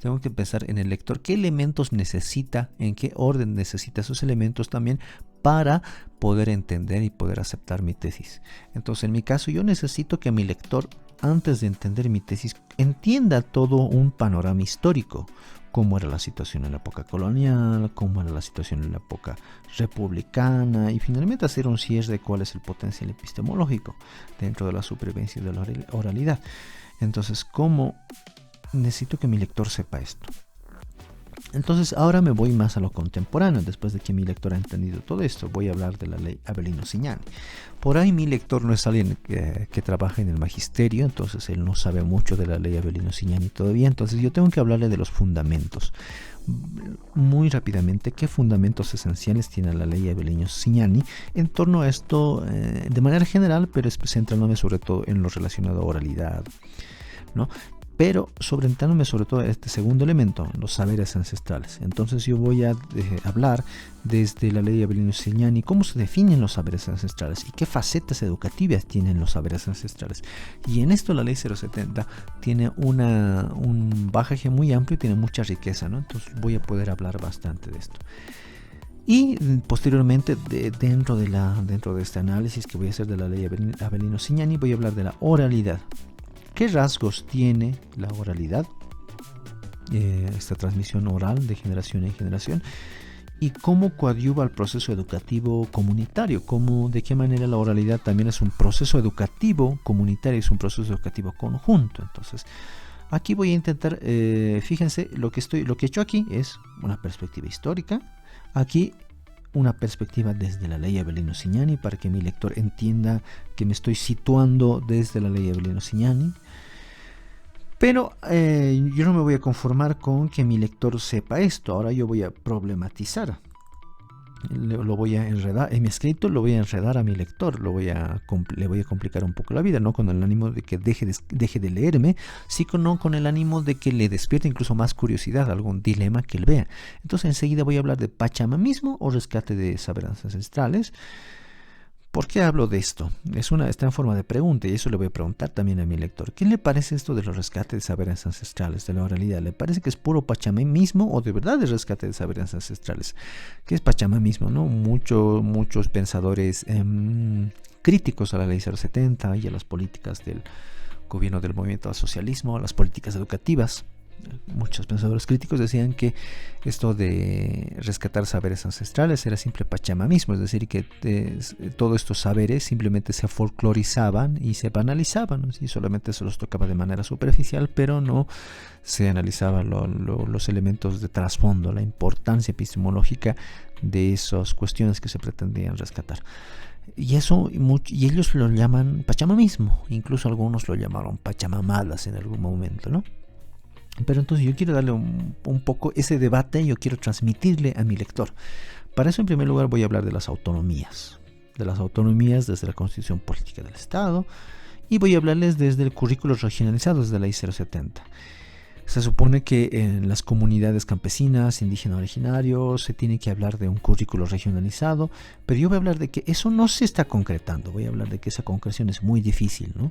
Tengo que pensar en el lector, qué elementos necesita, en qué orden necesita esos elementos también para poder entender y poder aceptar mi tesis. Entonces, en mi caso, yo necesito que mi lector, antes de entender mi tesis, entienda todo un panorama histórico. Cómo era la situación en la época colonial, cómo era la situación en la época republicana, y finalmente hacer un cierre de cuál es el potencial epistemológico dentro de la supervivencia de la oralidad. Entonces, ¿cómo necesito que mi lector sepa esto? Entonces ahora me voy más a lo contemporáneo. Después de que mi lector ha entendido todo esto, voy a hablar de la ley Avelino-Signani. Por ahí mi lector no es alguien que trabaja en el magisterio, entonces él no sabe mucho de la ley Avelino-Signani todavía. Entonces yo tengo que hablarle de los fundamentos. Muy rápidamente, ¿qué fundamentos esenciales tiene la ley Avelino-Signani en torno a esto de manera general, pero centrándome sobre todo en lo relacionado a oralidad, ¿no? Pero centrándome sobre todo en este segundo elemento, los saberes ancestrales. Entonces yo voy a hablar desde la ley Avelino-Signani cómo se definen los saberes ancestrales y qué facetas educativas tienen los saberes ancestrales. Y en esto la ley 070 tiene un bagaje muy amplio y tiene mucha riqueza, ¿no? Entonces voy a poder hablar bastante de esto. Y posteriormente, dentro de este análisis que voy a hacer de la ley Avelino-Signani, voy a hablar de la oralidad. ¿Qué rasgos tiene la oralidad? Esta transmisión oral de generación en generación. Y cómo coadyuva al proceso educativo comunitario. De qué manera la oralidad también es un proceso educativo comunitario, es un proceso educativo conjunto. Entonces, Aquí voy a intentar, fíjense, lo que he hecho aquí es una perspectiva histórica. Aquí una perspectiva desde la ley Avelino Signani, para que mi lector entienda que me estoy situando desde la ley Avelino Signani. Pero yo no me voy a conformar con que mi lector sepa esto. Ahora yo voy a problematizar. Lo voy a enredar. En mi escrito lo voy a enredar a mi lector. Le voy a complicar un poco la vida. No con el ánimo de que deje de leerme, sino con el ánimo de que le despierte incluso más curiosidad, algún dilema que él vea. Entonces enseguida voy a hablar de pachamamismo o rescate de saberes ancestrales. ¿Por qué hablo de esto? Está en forma de pregunta, y eso le voy a preguntar también a mi lector. ¿Qué le parece esto de los rescates de saberes ancestrales, de la oralidad? ¿Le parece que es puro pachamamismo o de verdad es rescate de saberes ancestrales? ¿Qué es pachamamismo, no? Muchos pensadores críticos a la ley 070 y a las políticas del gobierno del movimiento al socialismo, a las políticas educativas. Muchos pensadores críticos decían que esto de rescatar saberes ancestrales era simple pachamamismo, es decir, que todos estos saberes simplemente se folclorizaban y se banalizaban, ¿no? Y solamente se los tocaba de manera superficial, pero no se analizaban los elementos de trasfondo, la importancia epistemológica de esas cuestiones que se pretendían rescatar. Y ellos lo llaman pachamamismo, incluso algunos lo llamaron pachamamadas en algún momento, ¿no? Pero entonces yo quiero darle un poco ese debate, yo quiero transmitirle a mi lector. Para eso, en primer lugar, voy a hablar de las autonomías desde la Constitución Política del Estado, y voy a hablarles desde el currículo regionalizado, desde la ley 070. Se supone que en las comunidades campesinas, indígenas originarios, se tiene que hablar de un currículo regionalizado, pero yo voy a hablar de que eso no se está concretando, voy a hablar de que esa concreción es muy difícil, ¿no?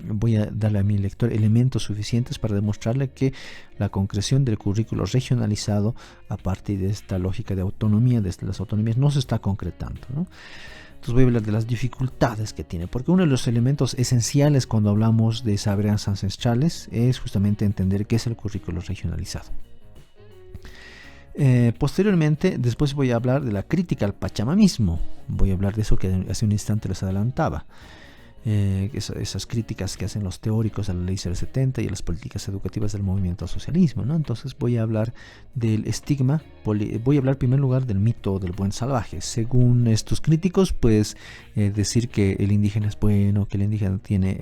Voy a darle a mi lector elementos suficientes para demostrarle que la concreción del currículo regionalizado, a partir de esta lógica de autonomía, desde las autonomías, no se está concretando, ¿no? Entonces voy a hablar de las dificultades que tiene, porque uno de los elementos esenciales cuando hablamos de saberes ancestrales es justamente entender qué es el currículo regionalizado. Posteriormente, después voy a hablar de la crítica al pachamamismo. Voy a hablar de eso que hace un instante les adelantaba. Esas críticas que hacen los teóricos a la ley 070 y a las políticas educativas del movimiento al socialismo, ¿no? Entonces voy a hablar del estigma, voy a hablar en primer lugar del mito del buen salvaje. Según estos críticos, pues decir que el indígena es bueno, que el indígena tiene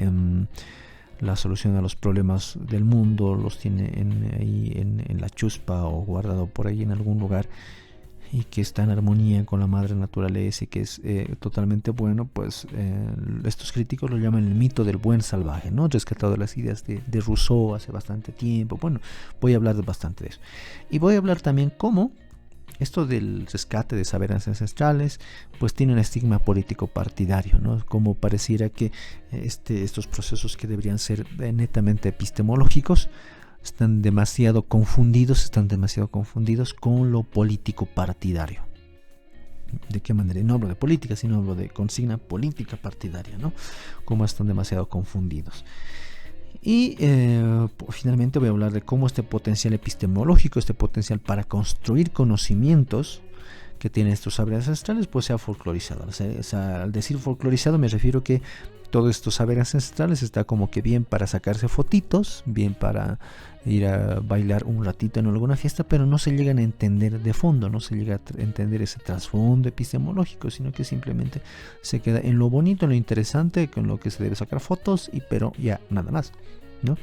la solución a los problemas del mundo, los tiene ahí en la chuspa o guardado por ahí en algún lugar, y que está en armonía con la madre naturaleza y que es totalmente bueno, pues estos críticos lo llaman el mito del buen salvaje, ¿no? Rescatado de las ideas de Rousseau hace bastante tiempo. Bueno, voy a hablar bastante de eso. Y voy a hablar también cómo esto del rescate de saberes ancestrales pues tiene un estigma político partidario, ¿no? Como pareciera que estos procesos que deberían ser netamente epistemológicos están demasiado confundidos con lo político partidario. ¿De qué manera? No hablo de política, sino hablo de consigna política partidaria, ¿no? Cómo están demasiado confundidos. Y finalmente voy a hablar de cómo este potencial epistemológico, este potencial para construir conocimientos que tienen estos saberes ancestrales, pues se ha folclorizado. O sea, al decir folclorizado me refiero que todos estos saberes ancestrales está como que bien para sacarse fotitos, bien para ir a bailar un ratito en alguna fiesta, pero no se llegan a entender de fondo, no se llega a entender ese trasfondo epistemológico, sino que simplemente se queda en lo bonito, en lo interesante, con lo que se debe sacar fotos, pero ya nada más, ¿no?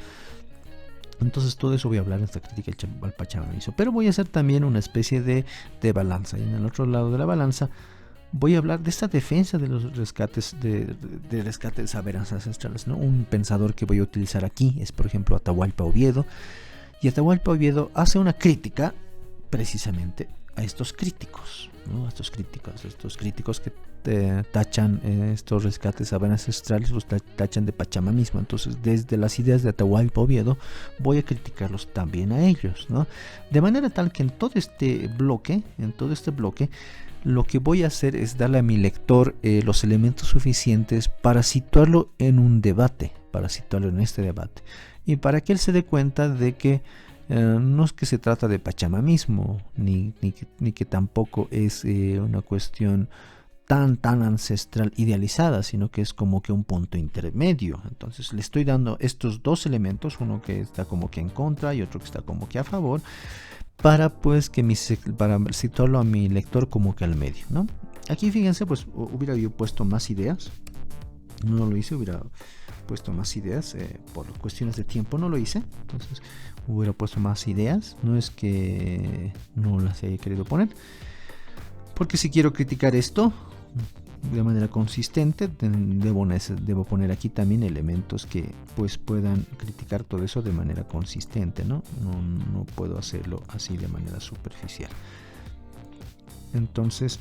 Entonces todo eso voy a hablar en esta crítica al pachamamismo, pero voy a hacer también una especie de balanza, y en el otro lado de la balanza voy a hablar de esta defensa de los rescates de rescate de saberes ancestrales, ¿no? Un pensador que voy a utilizar aquí es, por ejemplo, Atahualpa Oviedo, y Atahualpa Oviedo hace una crítica precisamente a estos críticos, ¿no? A estos críticos que tachan estos rescates de saberes ancestrales, los tachan de pachamamismo. Entonces, desde las ideas de Atahualpa Oviedo voy a criticarlos también a ellos, ¿no? De manera tal que en todo este bloque, lo que voy a hacer es darle a mi lector los elementos suficientes para situarlo en un debate, para situarlo en este debate, y para que él se dé cuenta de que no es que se trata de pachamamismo, ni que tampoco es una cuestión tan ancestral idealizada, sino que es como que un punto intermedio. Entonces le estoy dando estos dos elementos, uno que está como que en contra y otro que está como que a favor, para pues que para situarlo a mi lector como que al medio, ¿no? Aquí fíjense, pues hubiera yo puesto más ideas, no lo hice, hubiera puesto más ideas, por cuestiones de tiempo no lo hice, entonces hubiera puesto más ideas, no es que no las haya querido poner, porque si quiero criticar esto de manera consistente, debo poner aquí también elementos que pues puedan criticar todo eso de manera consistente, ¿no? No puedo hacerlo así de manera superficial. Entonces,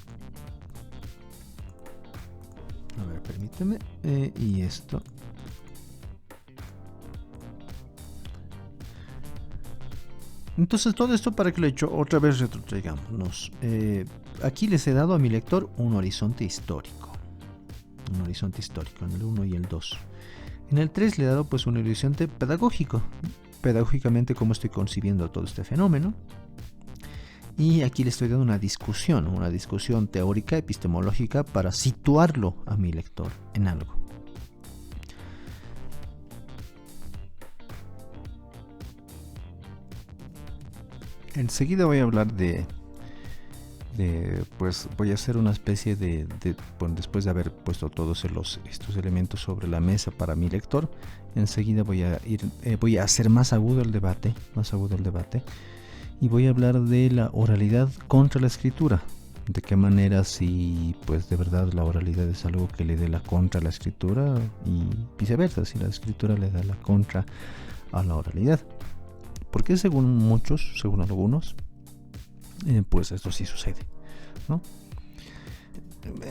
a ver, permíteme, y esto. Entonces todo esto, para que lo he hecho, otra vez retrotraigámonos. Aquí les he dado a mi lector un horizonte histórico. Un horizonte histórico en el 1 y el 2. En el 3 le he dado pues un horizonte pedagógico. Pedagógicamente cómo estoy concibiendo todo este fenómeno. Y aquí le estoy dando una discusión teórica, epistemológica, para situarlo a mi lector en algo. Enseguida voy a hablar pues voy a hacer una especie bueno, después de haber puesto todos estos elementos sobre la mesa para mi lector, enseguida voy a hacer más agudo el debate, y voy a hablar de la oralidad contra la escritura. De qué manera, si pues de verdad la oralidad es algo que le dé la contra a la escritura, y viceversa, si la escritura le da la contra a la oralidad. Porque según algunos, pues esto sí sucede, ¿no?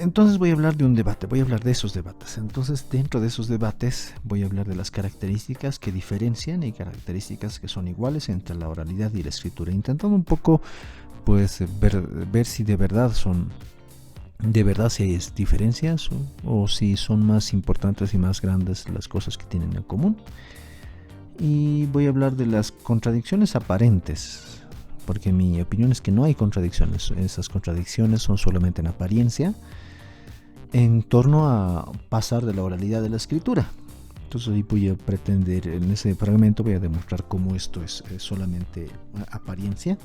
Entonces voy a hablar de un debate, voy a hablar de esos debates. Entonces dentro de esos debates voy a hablar de las características que diferencian y características que son iguales entre la oralidad y la escritura, intentando un poco pues ver si de verdad si hay diferencias o si son más importantes y más grandes las cosas que tienen en común. Y voy a hablar de las contradicciones aparentes, porque mi opinión es que no hay contradicciones. Esas contradicciones son solamente en apariencia, en torno a pasar de la oralidad a la escritura. Entonces ahí voy a pretender, en ese fragmento voy a demostrar cómo esto es solamente apariencia,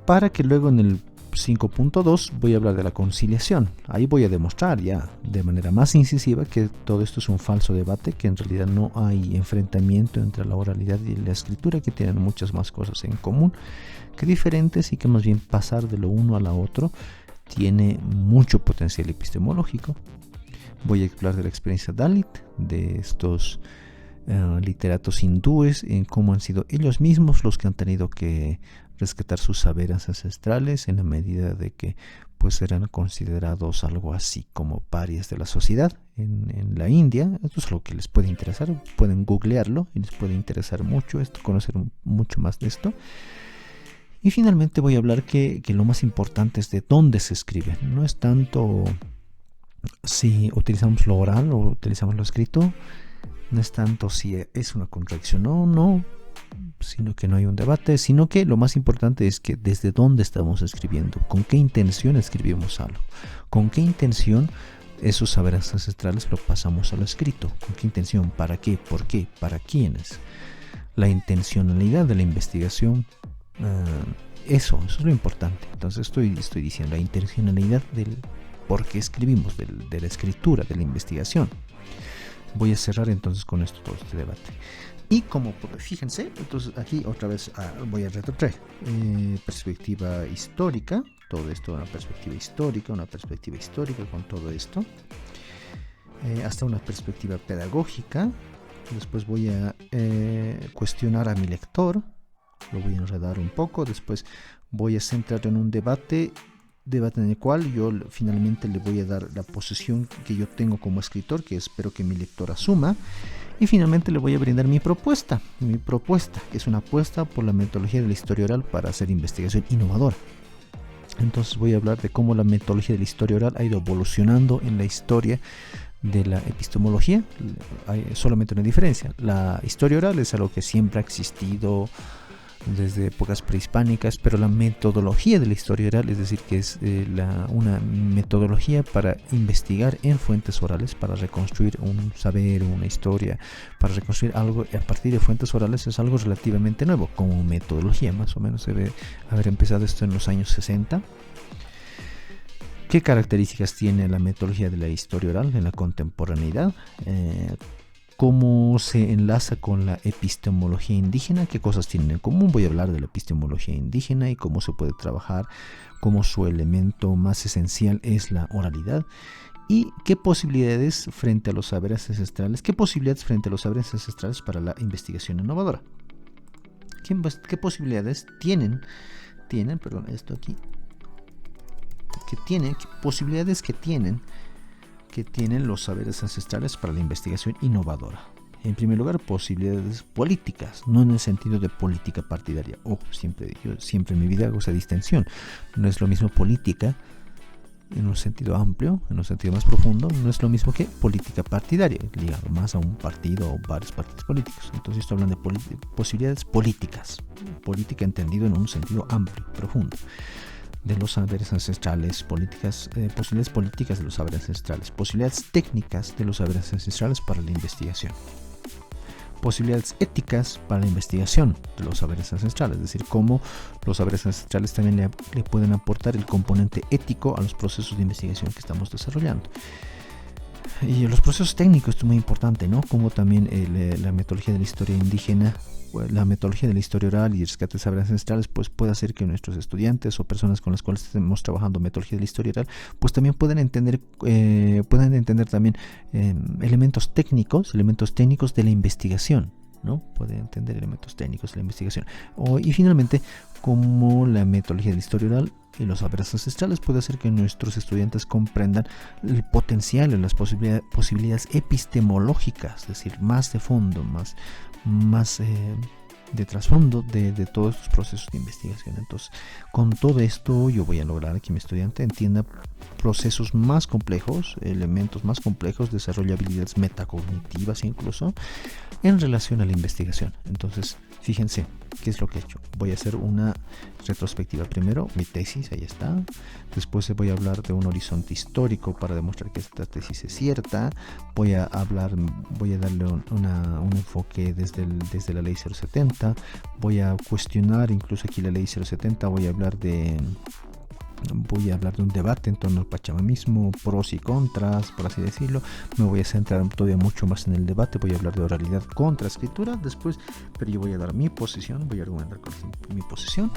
para que luego en el 5.2 voy a hablar de la conciliación. Ahí voy a demostrar ya de manera más incisiva que todo esto es un falso debate, que en realidad no hay enfrentamiento entre la oralidad y la escritura, que tienen muchas más cosas en común que diferentes, y que más bien pasar de lo uno a lo otro tiene mucho potencial epistemológico. Voy a hablar de la experiencia Dalit, de estos literatos hindúes, en cómo han sido ellos mismos los que han tenido que rescatar sus saberes ancestrales, en la medida de que pues eran considerados algo así como parias de la sociedad en la India. Esto es algo que les puede interesar, pueden googlearlo y les puede interesar mucho esto, conocer mucho más de esto. Y finalmente voy a hablar que lo más importante es de dónde se escribe. No es tanto si utilizamos lo oral o utilizamos lo escrito, no es tanto si es una contradicción o no, sino que no hay un debate, sino que lo más importante es que desde dónde estamos escribiendo, con qué intención escribimos algo, con qué intención esos saberes ancestrales lo pasamos a lo escrito, con qué intención, para qué, por qué, para quiénes, la intencionalidad de la investigación, eso es lo importante. Entonces estoy diciendo la intencionalidad del por qué escribimos, de la escritura, de la investigación. Voy a cerrar entonces con esto todo este debate. Y como fíjense, entonces aquí otra vez voy a retrotraer perspectiva histórica, todo esto una perspectiva histórica con todo esto, hasta una perspectiva pedagógica. Después voy a cuestionar a mi lector, lo voy a enredar un poco, después voy a centrar en un debate en el cual yo finalmente le voy a dar la posición que yo tengo como escritor, que espero que mi lector asuma. Y finalmente le voy a brindar mi propuesta, que es una apuesta por la metodología de la historia oral para hacer investigación innovadora. Entonces voy a hablar de cómo la metodología de la historia oral ha ido evolucionando en la historia de la epistemología. Hay solamente una diferencia: la historia oral es algo que siempre ha existido desde épocas prehispánicas, pero la metodología de la historia oral, es decir, que es una metodología para investigar en fuentes orales, para reconstruir un saber, una historia, para reconstruir algo a partir de fuentes orales, es algo relativamente nuevo como metodología. Más o menos debe haber empezado esto en los años 60. ¿Qué características tiene la metodología de la historia oral en la contemporaneidad? ¿Cómo se enlaza con la epistemología indígena? ¿Qué cosas tienen en común? Voy a hablar de la epistemología indígena y cómo se puede trabajar, cómo su elemento más esencial es la oralidad. ¿Y qué posibilidades frente a los saberes ancestrales? ¿Qué posibilidades frente a los saberes ancestrales para la investigación innovadora? ¿Qué posibilidades tienen, posibilidades que tienen los saberes ancestrales para la investigación innovadora? En primer lugar, posibilidades políticas, no en el sentido de política partidaria. Yo siempre en mi vida hago esa distinción. No es lo mismo política en un sentido amplio, en un sentido más profundo, no es lo mismo que política partidaria, ligado más a un partido o varios partidos políticos. Entonces estoy hablando de posibilidades políticas, política entendido en un sentido amplio, profundo, de los saberes ancestrales, posibilidades políticas de los saberes ancestrales, posibilidades técnicas de los saberes ancestrales para la investigación, posibilidades éticas para la investigación de los saberes ancestrales, es decir, cómo los saberes ancestrales también le pueden aportar el componente ético a los procesos de investigación que estamos desarrollando. Y los procesos técnicos, esto es muy importante, ¿no? Como también la metodología de la historia indígena, la metodología de la historia oral y el rescate de saberes ancestrales, pues puede hacer que nuestros estudiantes o personas con las cuales estemos trabajando metodología de la historia oral, pues también puedan entender también elementos técnicos de la investigación, ¿no? Pueden entender elementos técnicos de la investigación. Y finalmente, como la metodología de la historia oral y los saberes ancestrales puede hacer que nuestros estudiantes comprendan el potencial y las posibilidades epistemológicas, es decir, más de fondo, más de trasfondo de todos estos procesos de investigación. Entonces, con todo esto yo voy a lograr que mi estudiante entienda procesos más complejos, elementos más complejos, desarrolle habilidades metacognitivas incluso en relación a la investigación. Entonces, fíjense qué es lo que he hecho. Voy a hacer una retrospectiva. Primero, mi tesis, ahí está. Después voy a hablar de un horizonte histórico para demostrar que esta tesis es cierta. Voy a darle un enfoque desde la ley 070. Voy a cuestionar incluso aquí la ley 070. Voy a hablar de un debate en torno al pachamamismo, pros y contras, por así decirlo. Me voy a centrar todavía mucho más en el debate. Voy a hablar de oralidad contra escritura después, pero yo voy a dar mi posición, voy a argumentar con mi posición,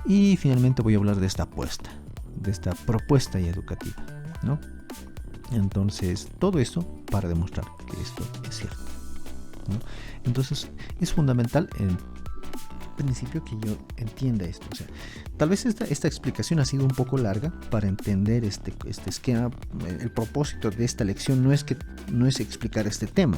y finalmente voy a hablar de esta apuesta, de esta propuesta educativa, ¿no? Entonces, todo esto para demostrar que esto es cierto, ¿no? Entonces, es fundamental en principio que yo entienda esto. O sea, tal vez esta explicación ha sido un poco larga para entender este esquema. El propósito de esta lección no es explicar este tema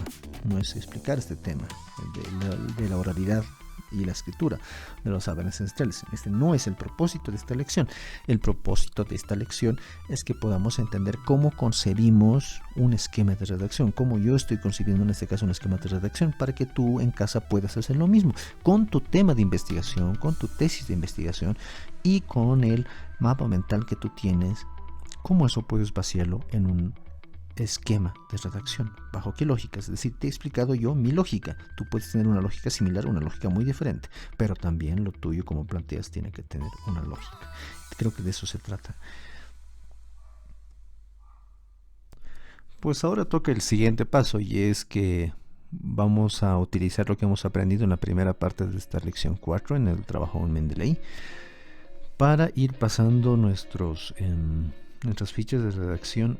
de la oralidad y la escritura de los saberes ancestrales. Este no es el propósito de esta lección. El propósito de esta lección es que podamos entender cómo concebimos un esquema de redacción, cómo yo estoy concibiendo en este caso un esquema de redacción, para que tú en casa puedas hacer lo mismo con tu tema de investigación, con tu tesis de investigación y con el mapa mental que tú tienes. Cómo eso puedes vaciarlo en un esquema de redacción. ¿Bajo qué lógica? Es decir, te he explicado yo mi lógica. Tú puedes tener una lógica similar, una lógica muy diferente, pero también lo tuyo, como planteas, tiene que tener una lógica. Creo que de eso se trata. Pues ahora toca el siguiente paso, y es que vamos a utilizar lo que hemos aprendido en la primera parte de esta lección 4 en el trabajo en Mendeley para ir pasando nuestras fichas de redacción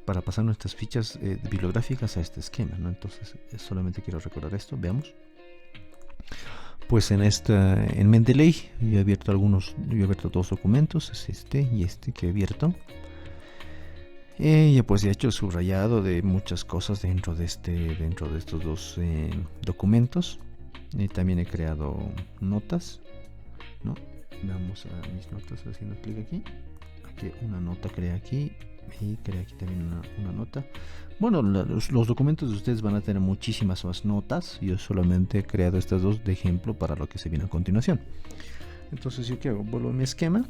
para pasar nuestras fichas bibliográficas a este esquema, ¿no? Entonces, solamente quiero recordar esto. Veamos. Pues en Mendeley yo he abierto dos documentos, es este y este que he abierto. Pues he hecho subrayado de muchas cosas dentro de estos dos documentos. También he creado notas, ¿no? Vamos a mis notas haciendo clic aquí. Una nota creé aquí Y creé aquí también una nota. Bueno, los documentos de ustedes van a tener muchísimas más notas. Yo solamente he creado estas dos de ejemplo para lo que se viene a continuación. Entonces, ¿yo qué hago? Vuelvo a mi esquema.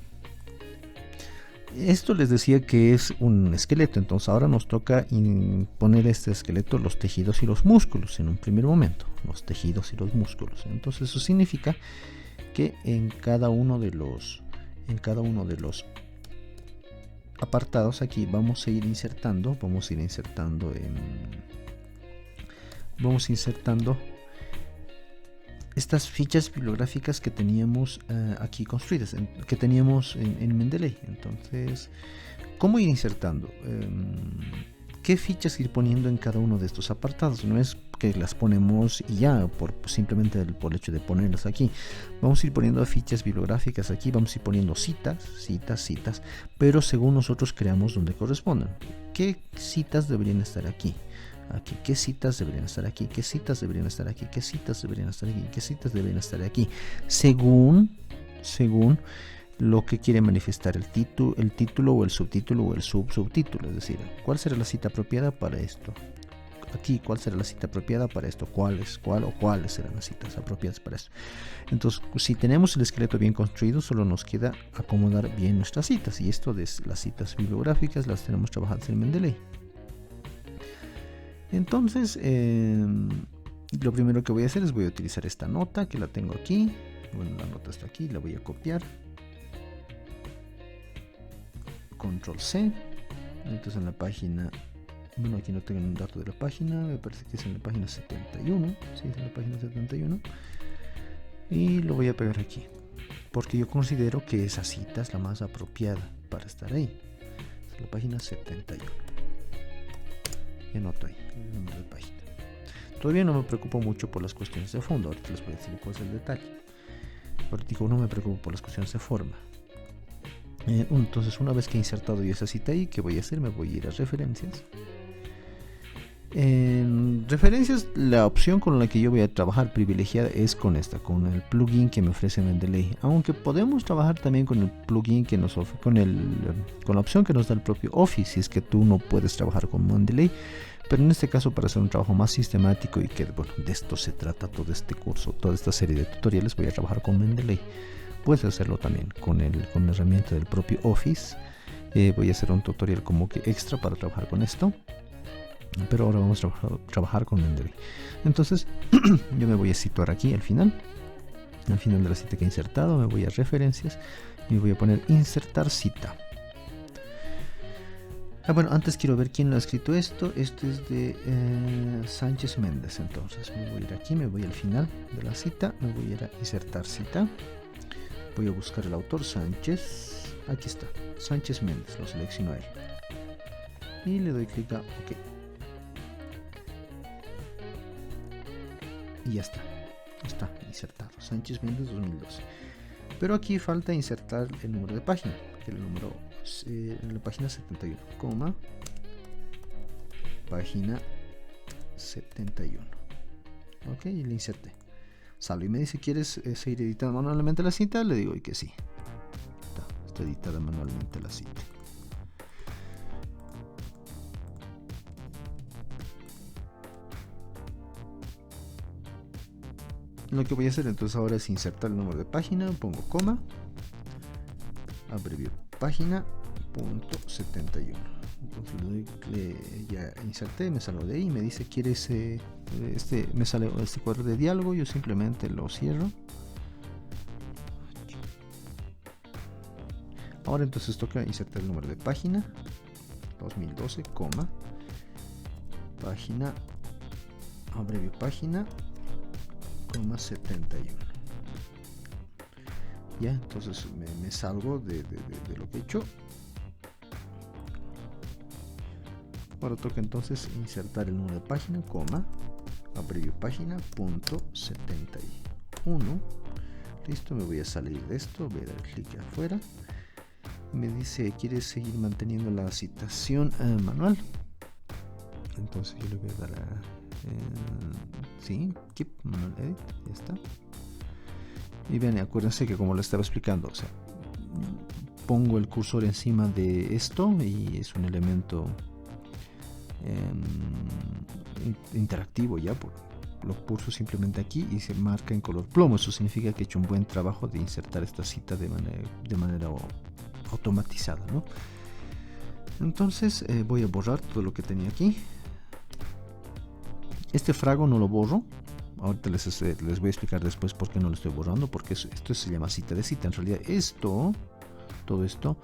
Esto les decía que es un esqueleto, entonces ahora nos toca poner este esqueleto los tejidos y los músculos en un primer momento, los tejidos y los músculos. Entonces eso significa que en cada uno de los apartados aquí vamos a ir insertando estas fichas bibliográficas que teníamos aquí construidas, que teníamos en Mendeley. Entonces, ¿cómo ir insertando? ¿Qué fichas ir poniendo en cada uno de estos apartados? No es que las ponemos y ya, simplemente por el hecho de ponerlas aquí. Vamos a ir poniendo fichas bibliográficas aquí, vamos a ir poniendo citas, pero según nosotros creamos donde correspondan. ¿Qué citas deberían estar aquí? Aquí, qué citas deberían estar aquí, qué citas deberían estar aquí, qué citas deberían estar aquí, qué citas deberían estar aquí, según lo que quiere manifestar el título o el subtítulo o el subtítulo, es decir, ¿cuál será la cita apropiada para esto? Aquí, ¿cuál será la cita apropiada para esto? ¿Cuáles serán las citas apropiadas para esto? Entonces, si tenemos el esqueleto bien construido, solo nos queda acomodar bien nuestras citas, y esto de las citas bibliográficas las tenemos trabajadas en Mendeley. Entonces, lo primero que voy a hacer es voy a utilizar esta nota que la tengo aquí. Bueno, la nota está aquí, la voy a copiar. Control C. Entonces en la página, bueno, aquí no tengo un dato de la página, me parece que es en la página 71. Sí, es en la página 71. Y lo voy a pegar aquí, porque yo considero que esa cita es la más apropiada para estar ahí. Es la página 71. Y anoto ahí el número de página. Todavía no me preocupo mucho por las cuestiones de fondo, ahorita les voy a decir cuál es el detalle. Ahorita no me preocupo por las cuestiones de forma. Entonces, una vez que he insertado yo esa cita ahí, ¿qué voy a hacer? Me voy a ir a referencias. En referencias, la opción con la que yo voy a trabajar privilegiada es con con el plugin que me ofrece Mendeley. Aunque podemos trabajar también con el plugin que nos ofrece, con la opción que nos da el propio Office, si es que tú no puedes trabajar con Mendeley. Pero en este caso, para hacer un trabajo más sistemático y que, bueno, de esto se trata todo este curso, toda esta serie de tutoriales, voy a trabajar con Mendeley. Puedes hacerlo también con la herramienta del propio Office. Voy a hacer un tutorial como que extra para trabajar con esto. Pero ahora vamos a trabajar con Mendeley. Entonces, yo me voy a situar aquí al final de la cita que he insertado. Me voy a referencias y voy a poner insertar cita. Bueno, antes quiero ver quién lo ha escrito esto. Esto es de Sánchez Méndez. Entonces me voy a ir aquí, me voy al final de la cita, me voy a ir a insertar cita. Voy a buscar el autor, Sánchez. Aquí está, Sánchez Méndez, lo selecciono ahí. Y le doy clic a OK. Y ya está insertado, Sánchez Méndez 2012. Pero aquí falta insertar el número de página, que el número en la página 71, página 71. Ok, y le inserté. Salvo y me dice, ¿quieres seguir editando manualmente la cita? Le digo que sí. Está editada manualmente la cita. Lo que voy a hacer entonces ahora es insertar el número de página, pongo coma, abrevio página, punto 71. Entonces ya inserté, me salgo de ahí, me dice, ¿quieres me sale este cuadro de diálogo? Yo simplemente lo cierro. Ahora entonces toca insertar el número de página, 2012, coma, página, abrevio página, 71. Ya, entonces me salgo de lo que he hecho. Ahora toca entonces insertar el número de página, coma, abrevio página, punto 71. Listo, me voy a salir de esto, voy a dar clic afuera. Me dice, ¿quieres seguir manteniendo la citación manual? Entonces yo le voy a dar a sí, keep manual edit, ya está. Y bien, acuérdense que como lo estaba explicando, o sea, pongo el cursor encima de esto y es un elemento interactivo ya, lo pulso simplemente aquí y se marca en color plomo. Eso significa que he hecho un buen trabajo de insertar esta cita de manera automatizada, ¿no? Entonces voy a borrar todo lo que tenía aquí. Este frago no lo borro. Ahorita les voy a explicar después por qué no lo estoy borrando, porque esto se llama cita de cita. En realidad todo esto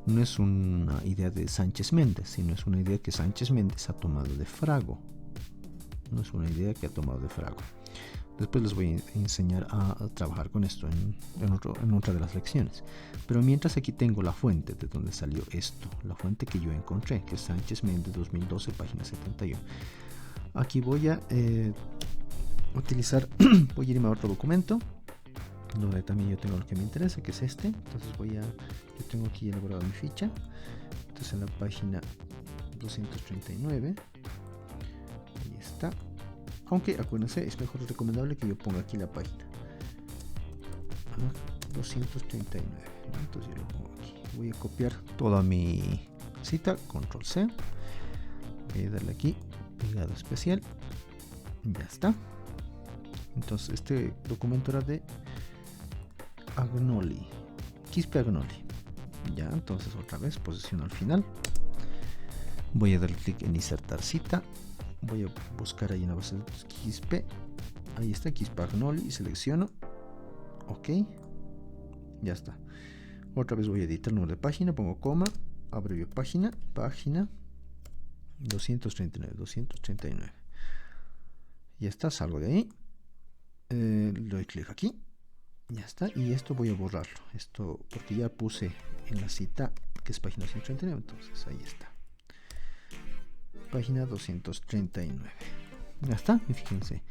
no es una idea de Sánchez Méndez, sino es una idea que Sánchez Méndez ha tomado de frago. No es una idea que ha tomado de frago. Después les voy a enseñar a trabajar con esto en otra de las lecciones. Pero mientras, aquí tengo la fuente de donde salió esto, la fuente que yo encontré, que es Sánchez Méndez 2012, página 71. Aquí voy a utilizar, voy a irme a otro documento donde también yo tengo lo que me interesa, que es este. Entonces yo tengo aquí elaborada mi ficha. Entonces en la página 239, ahí está. Aunque acuérdense, es mejor recomendable que yo ponga aquí la página 239. Entonces yo lo pongo aquí. Voy a copiar toda mi cita, control C. Voy a darle aquí pegado especial. Ya está. Entonces este documento era de Agnoli, Quispe Agnoli. Ya, entonces otra vez posiciono al final. Voy a darle clic en insertar cita. Voy a buscar ahí en la base de Quispe. Ahí está, Quispe Agnoli, y selecciono. Ok. Ya está. Otra vez voy a editar el número de página, pongo coma, abrevio página 239. Ya está, salgo de ahí. Le doy clic aquí. Ya está. Y esto voy a borrarlo. Esto porque ya puse en la cita que es página 239. Entonces ahí está. Página 239. Ya está. Y fíjense.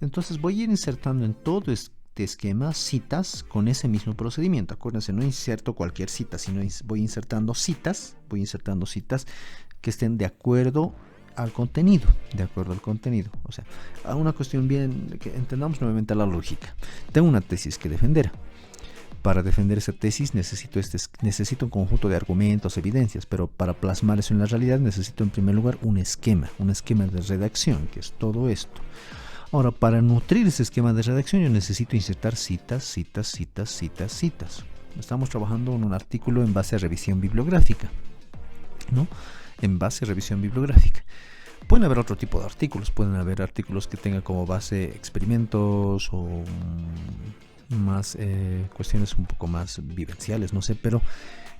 Entonces voy a ir insertando en todo este esquema citas con ese mismo procedimiento. Acuérdense, no inserto cualquier cita, sino voy insertando citas que estén de acuerdo al contenido, o sea, a una cuestión bien que entendamos nuevamente la lógica. Tengo una tesis que defender. Para defender esa tesis necesito un conjunto de argumentos, evidencias, pero para plasmar eso en la realidad necesito en primer lugar un esquema de redacción, que es todo esto. Ahora, para nutrir ese esquema de redacción yo necesito insertar citas. Estamos trabajando en un artículo en base a revisión bibliográfica, ¿no? En base a revisión bibliográfica. Pueden haber otro tipo de artículos, pueden haber artículos que tengan como base experimentos o más cuestiones un poco más vivenciales, no sé, pero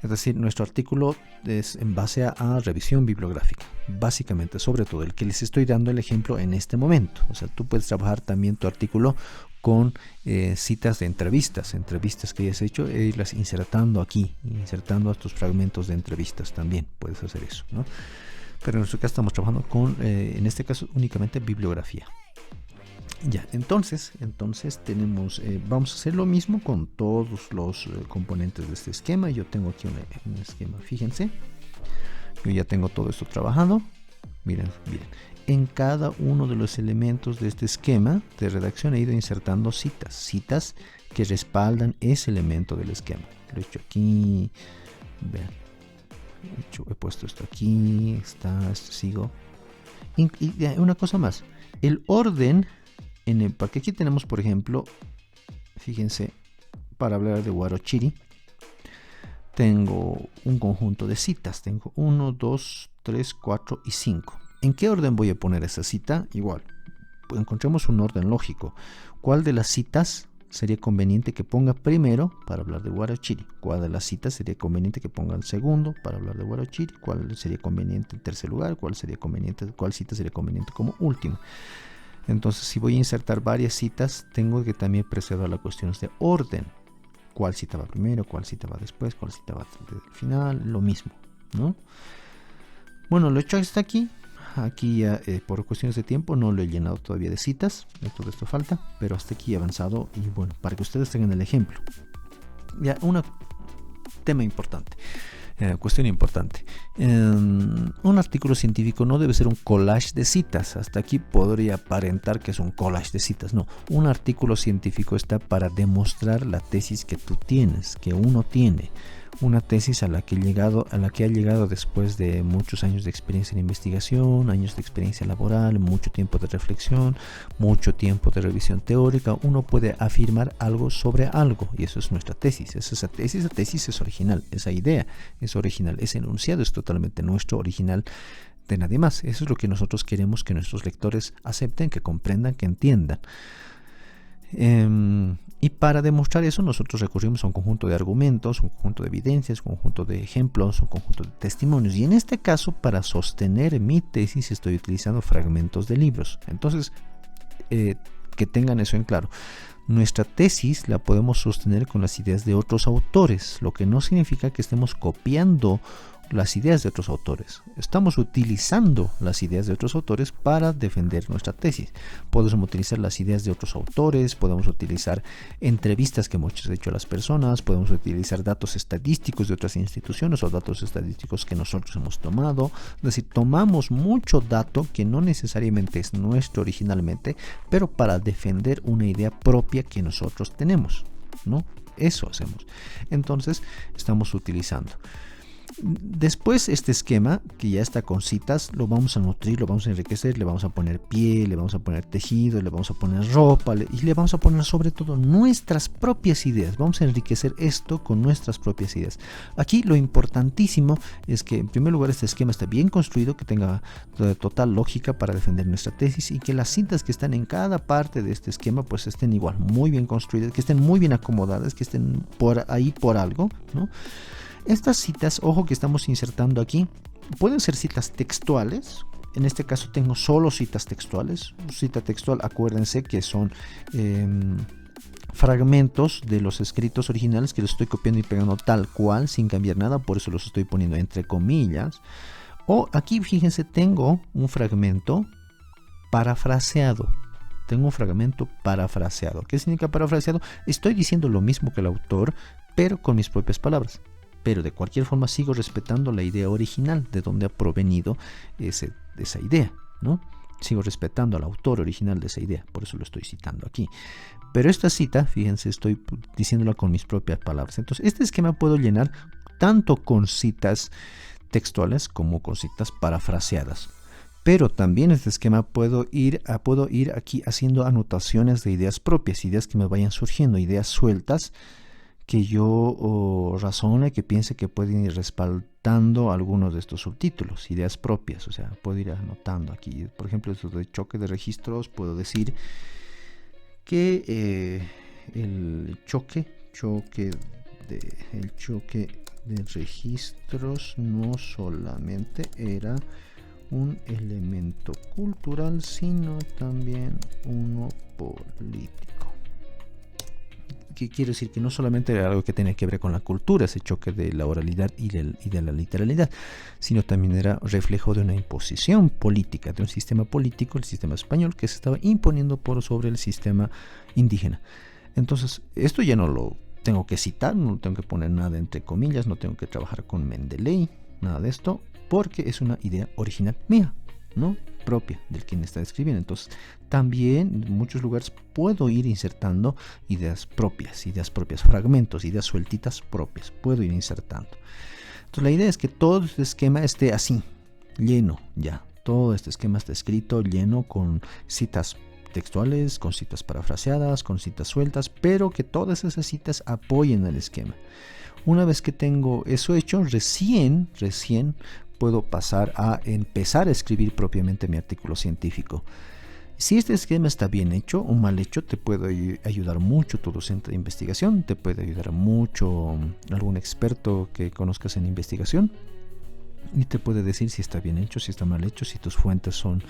es decir, nuestro artículo es en base a revisión bibliográfica, básicamente, sobre todo el que les estoy dando el ejemplo en este momento. O sea, tú puedes trabajar también tu artículo con citas de entrevistas que hayas hecho, e irlas insertando estos fragmentos de entrevistas, también puedes hacer eso, ¿no? Pero en nuestro caso estamos trabajando con, en este caso, únicamente bibliografía. Ya, entonces tenemos, vamos a hacer lo mismo con todos los componentes de este esquema. Yo tengo aquí un esquema, fíjense, yo ya tengo todo esto trabajado. Miren, en cada uno de los elementos de este esquema de redacción he ido insertando citas que respaldan ese elemento del esquema. Lo he hecho aquí, vean, he puesto esto aquí, sigo. Y una cosa más, el orden, porque aquí tenemos, por ejemplo, fíjense, para hablar de Huarochirí, tengo un conjunto de citas, tengo 1, 2, 3, 4 y 5. ¿En qué orden voy a poner esa cita? Igual, pues encontremos un orden lógico. ¿Cuál de las citas sería conveniente que ponga primero para hablar de Huarochirí? ¿Cuál de las citas sería conveniente que ponga el segundo para hablar de Huarochirí? ¿Cuál sería conveniente en tercer lugar? ¿Cuál cita sería conveniente como última? Entonces, si voy a insertar varias citas, tengo que también preservar las cuestiones de orden. ¿Cuál cita va primero? ¿Cuál cita va después? ¿Cuál cita va al final? Lo mismo, ¿no? Bueno, lo he hecho hasta aquí. Aquí ya por cuestiones de tiempo no lo he llenado todavía de citas. Todo esto falta, pero hasta aquí he avanzado. Y bueno, para que ustedes tengan el ejemplo. Ya, tema importante. Cuestión importante. Un artículo científico no debe ser un collage de citas. Hasta aquí podría aparentar que es un collage de citas. No, un artículo científico está para demostrar la tesis que tú tienes, que uno tiene. una tesis a la que ha llegado después de muchos años de experiencia en investigación, años de experiencia laboral, mucho tiempo de reflexión, mucho tiempo de revisión teórica. Uno puede afirmar algo sobre algo, y eso es nuestra tesis. Esa tesis es original, esa idea es original, ese enunciado es totalmente nuestro, original, de nadie más. Eso es lo que nosotros queremos que nuestros lectores acepten, que comprendan, que entiendan. Y para demostrar eso nosotros recurrimos a un conjunto de argumentos, un conjunto de evidencias, un conjunto de ejemplos, un conjunto de testimonios. Y en este caso, para sostener mi tesis, estoy utilizando fragmentos de libros. Entonces, que tengan eso en claro. Nuestra tesis la podemos sostener con las ideas de otros autores, lo que no significa que estemos copiando las ideas de otros autores. Estamos utilizando las ideas de otros autores para defender nuestra tesis. Podemos utilizar las ideas de otros autores, podemos utilizar entrevistas que hemos hecho a las personas, podemos utilizar datos estadísticos de otras instituciones o datos estadísticos que nosotros hemos tomado. Es decir, tomamos mucho dato que no necesariamente es nuestro originalmente, pero para defender una idea propia que nosotros tenemos, ¿no? Eso hacemos. Entonces, estamos utilizando. Después este esquema, que ya está con citas, lo vamos a nutrir, lo vamos a enriquecer, le vamos a poner piel, le vamos a poner tejido, le vamos a poner ropa y le vamos a poner sobre todo nuestras propias ideas. Vamos a enriquecer esto con nuestras propias ideas. Aquí lo importantísimo es que en primer lugar este esquema esté bien construido, que tenga total lógica para defender nuestra tesis y que las citas que están en cada parte de este esquema pues estén igual, muy bien construidas, que estén muy bien acomodadas, que estén por ahí por algo, ¿no? Estas citas, ojo que estamos insertando aquí, pueden ser citas textuales. En este caso tengo solo citas textuales. Cita textual, acuérdense que son fragmentos de los escritos originales que los estoy copiando y pegando tal cual, sin cambiar nada, por eso los estoy poniendo entre comillas. O aquí, fíjense, tengo un fragmento parafraseado. Tengo un fragmento parafraseado. ¿Qué significa parafraseado? Estoy diciendo lo mismo que el autor, pero con mis propias palabras. Pero de cualquier forma sigo respetando la idea original, de donde ha provenido esa idea, ¿no? Sigo respetando al autor original de esa idea, por eso lo estoy citando aquí. Pero esta cita, fíjense, estoy diciéndola con mis propias palabras. Entonces, este esquema puedo llenar tanto con citas textuales como con citas parafraseadas. Pero también este esquema puedo ir aquí haciendo anotaciones de ideas propias, ideas que me vayan surgiendo, ideas sueltas, que yo razone, que piense que pueden ir respaldando algunos de estos subtítulos, ideas propias. O sea, puedo ir anotando aquí, por ejemplo, esto de choque de registros, puedo decir que el choque de registros no solamente era un elemento cultural, sino también uno político. ¿Qué quiero decir? Que no solamente era algo que tenía que ver con la cultura, ese choque de la oralidad y de la literalidad, sino también era reflejo de una imposición política, de un sistema político, el sistema español, que se estaba imponiendo sobre el sistema indígena. Entonces, esto ya no lo tengo que citar, no tengo que poner nada entre comillas, no tengo que trabajar con Mendeley, nada de esto, porque es una idea original mía, ¿no? Propia del quien está escribiendo. Entonces también en muchos lugares puedo ir insertando ideas propias, fragmentos, ideas sueltitas propias, puedo ir insertando. Entonces la idea es que todo este esquema esté así, lleno ya, todo este esquema está escrito, lleno con citas textuales, con citas parafraseadas, con citas sueltas, pero que todas esas citas apoyen al esquema. Una vez que tengo eso hecho, recién puedo pasar a empezar a escribir propiamente mi artículo científico. Si este esquema está bien hecho o mal hecho, te puede ayudar mucho tu docente de investigación, te puede ayudar mucho algún experto que conozcas en investigación y te puede decir si está bien hecho, si está mal hecho, si tus fuentes son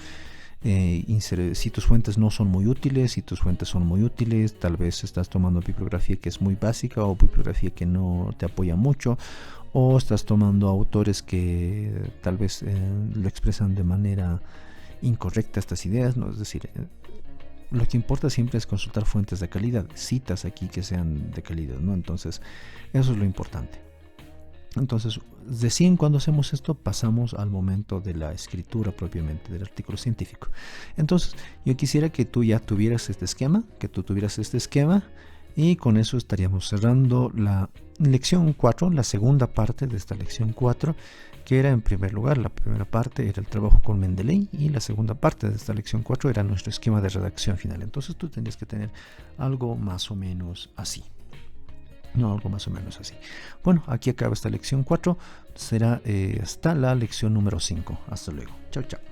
si tus fuentes no son muy útiles, si tus fuentes son muy útiles, tal vez estás tomando bibliografía que es muy básica o bibliografía que no te apoya mucho, o estás tomando autores que tal vez lo expresan de manera incorrecta estas ideas, ¿no? Es decir, lo que importa siempre es consultar fuentes de calidad, citas aquí que sean de calidad, ¿no? Entonces, eso es lo importante. Entonces, recién cuando hacemos esto pasamos al momento de la escritura propiamente del artículo científico. Entonces, yo quisiera que tú ya tuvieras este esquema, Y con eso estaríamos cerrando la lección 4, la segunda parte de esta lección 4, que era en primer lugar, la primera parte era el trabajo con Mendeley y la segunda parte de esta lección 4 era nuestro esquema de redacción final. Entonces tú tendrías que tener algo más o menos así. No, algo más o menos así. Bueno, aquí acaba esta lección 4. Será hasta la lección número 5. Hasta luego. Chao, chao.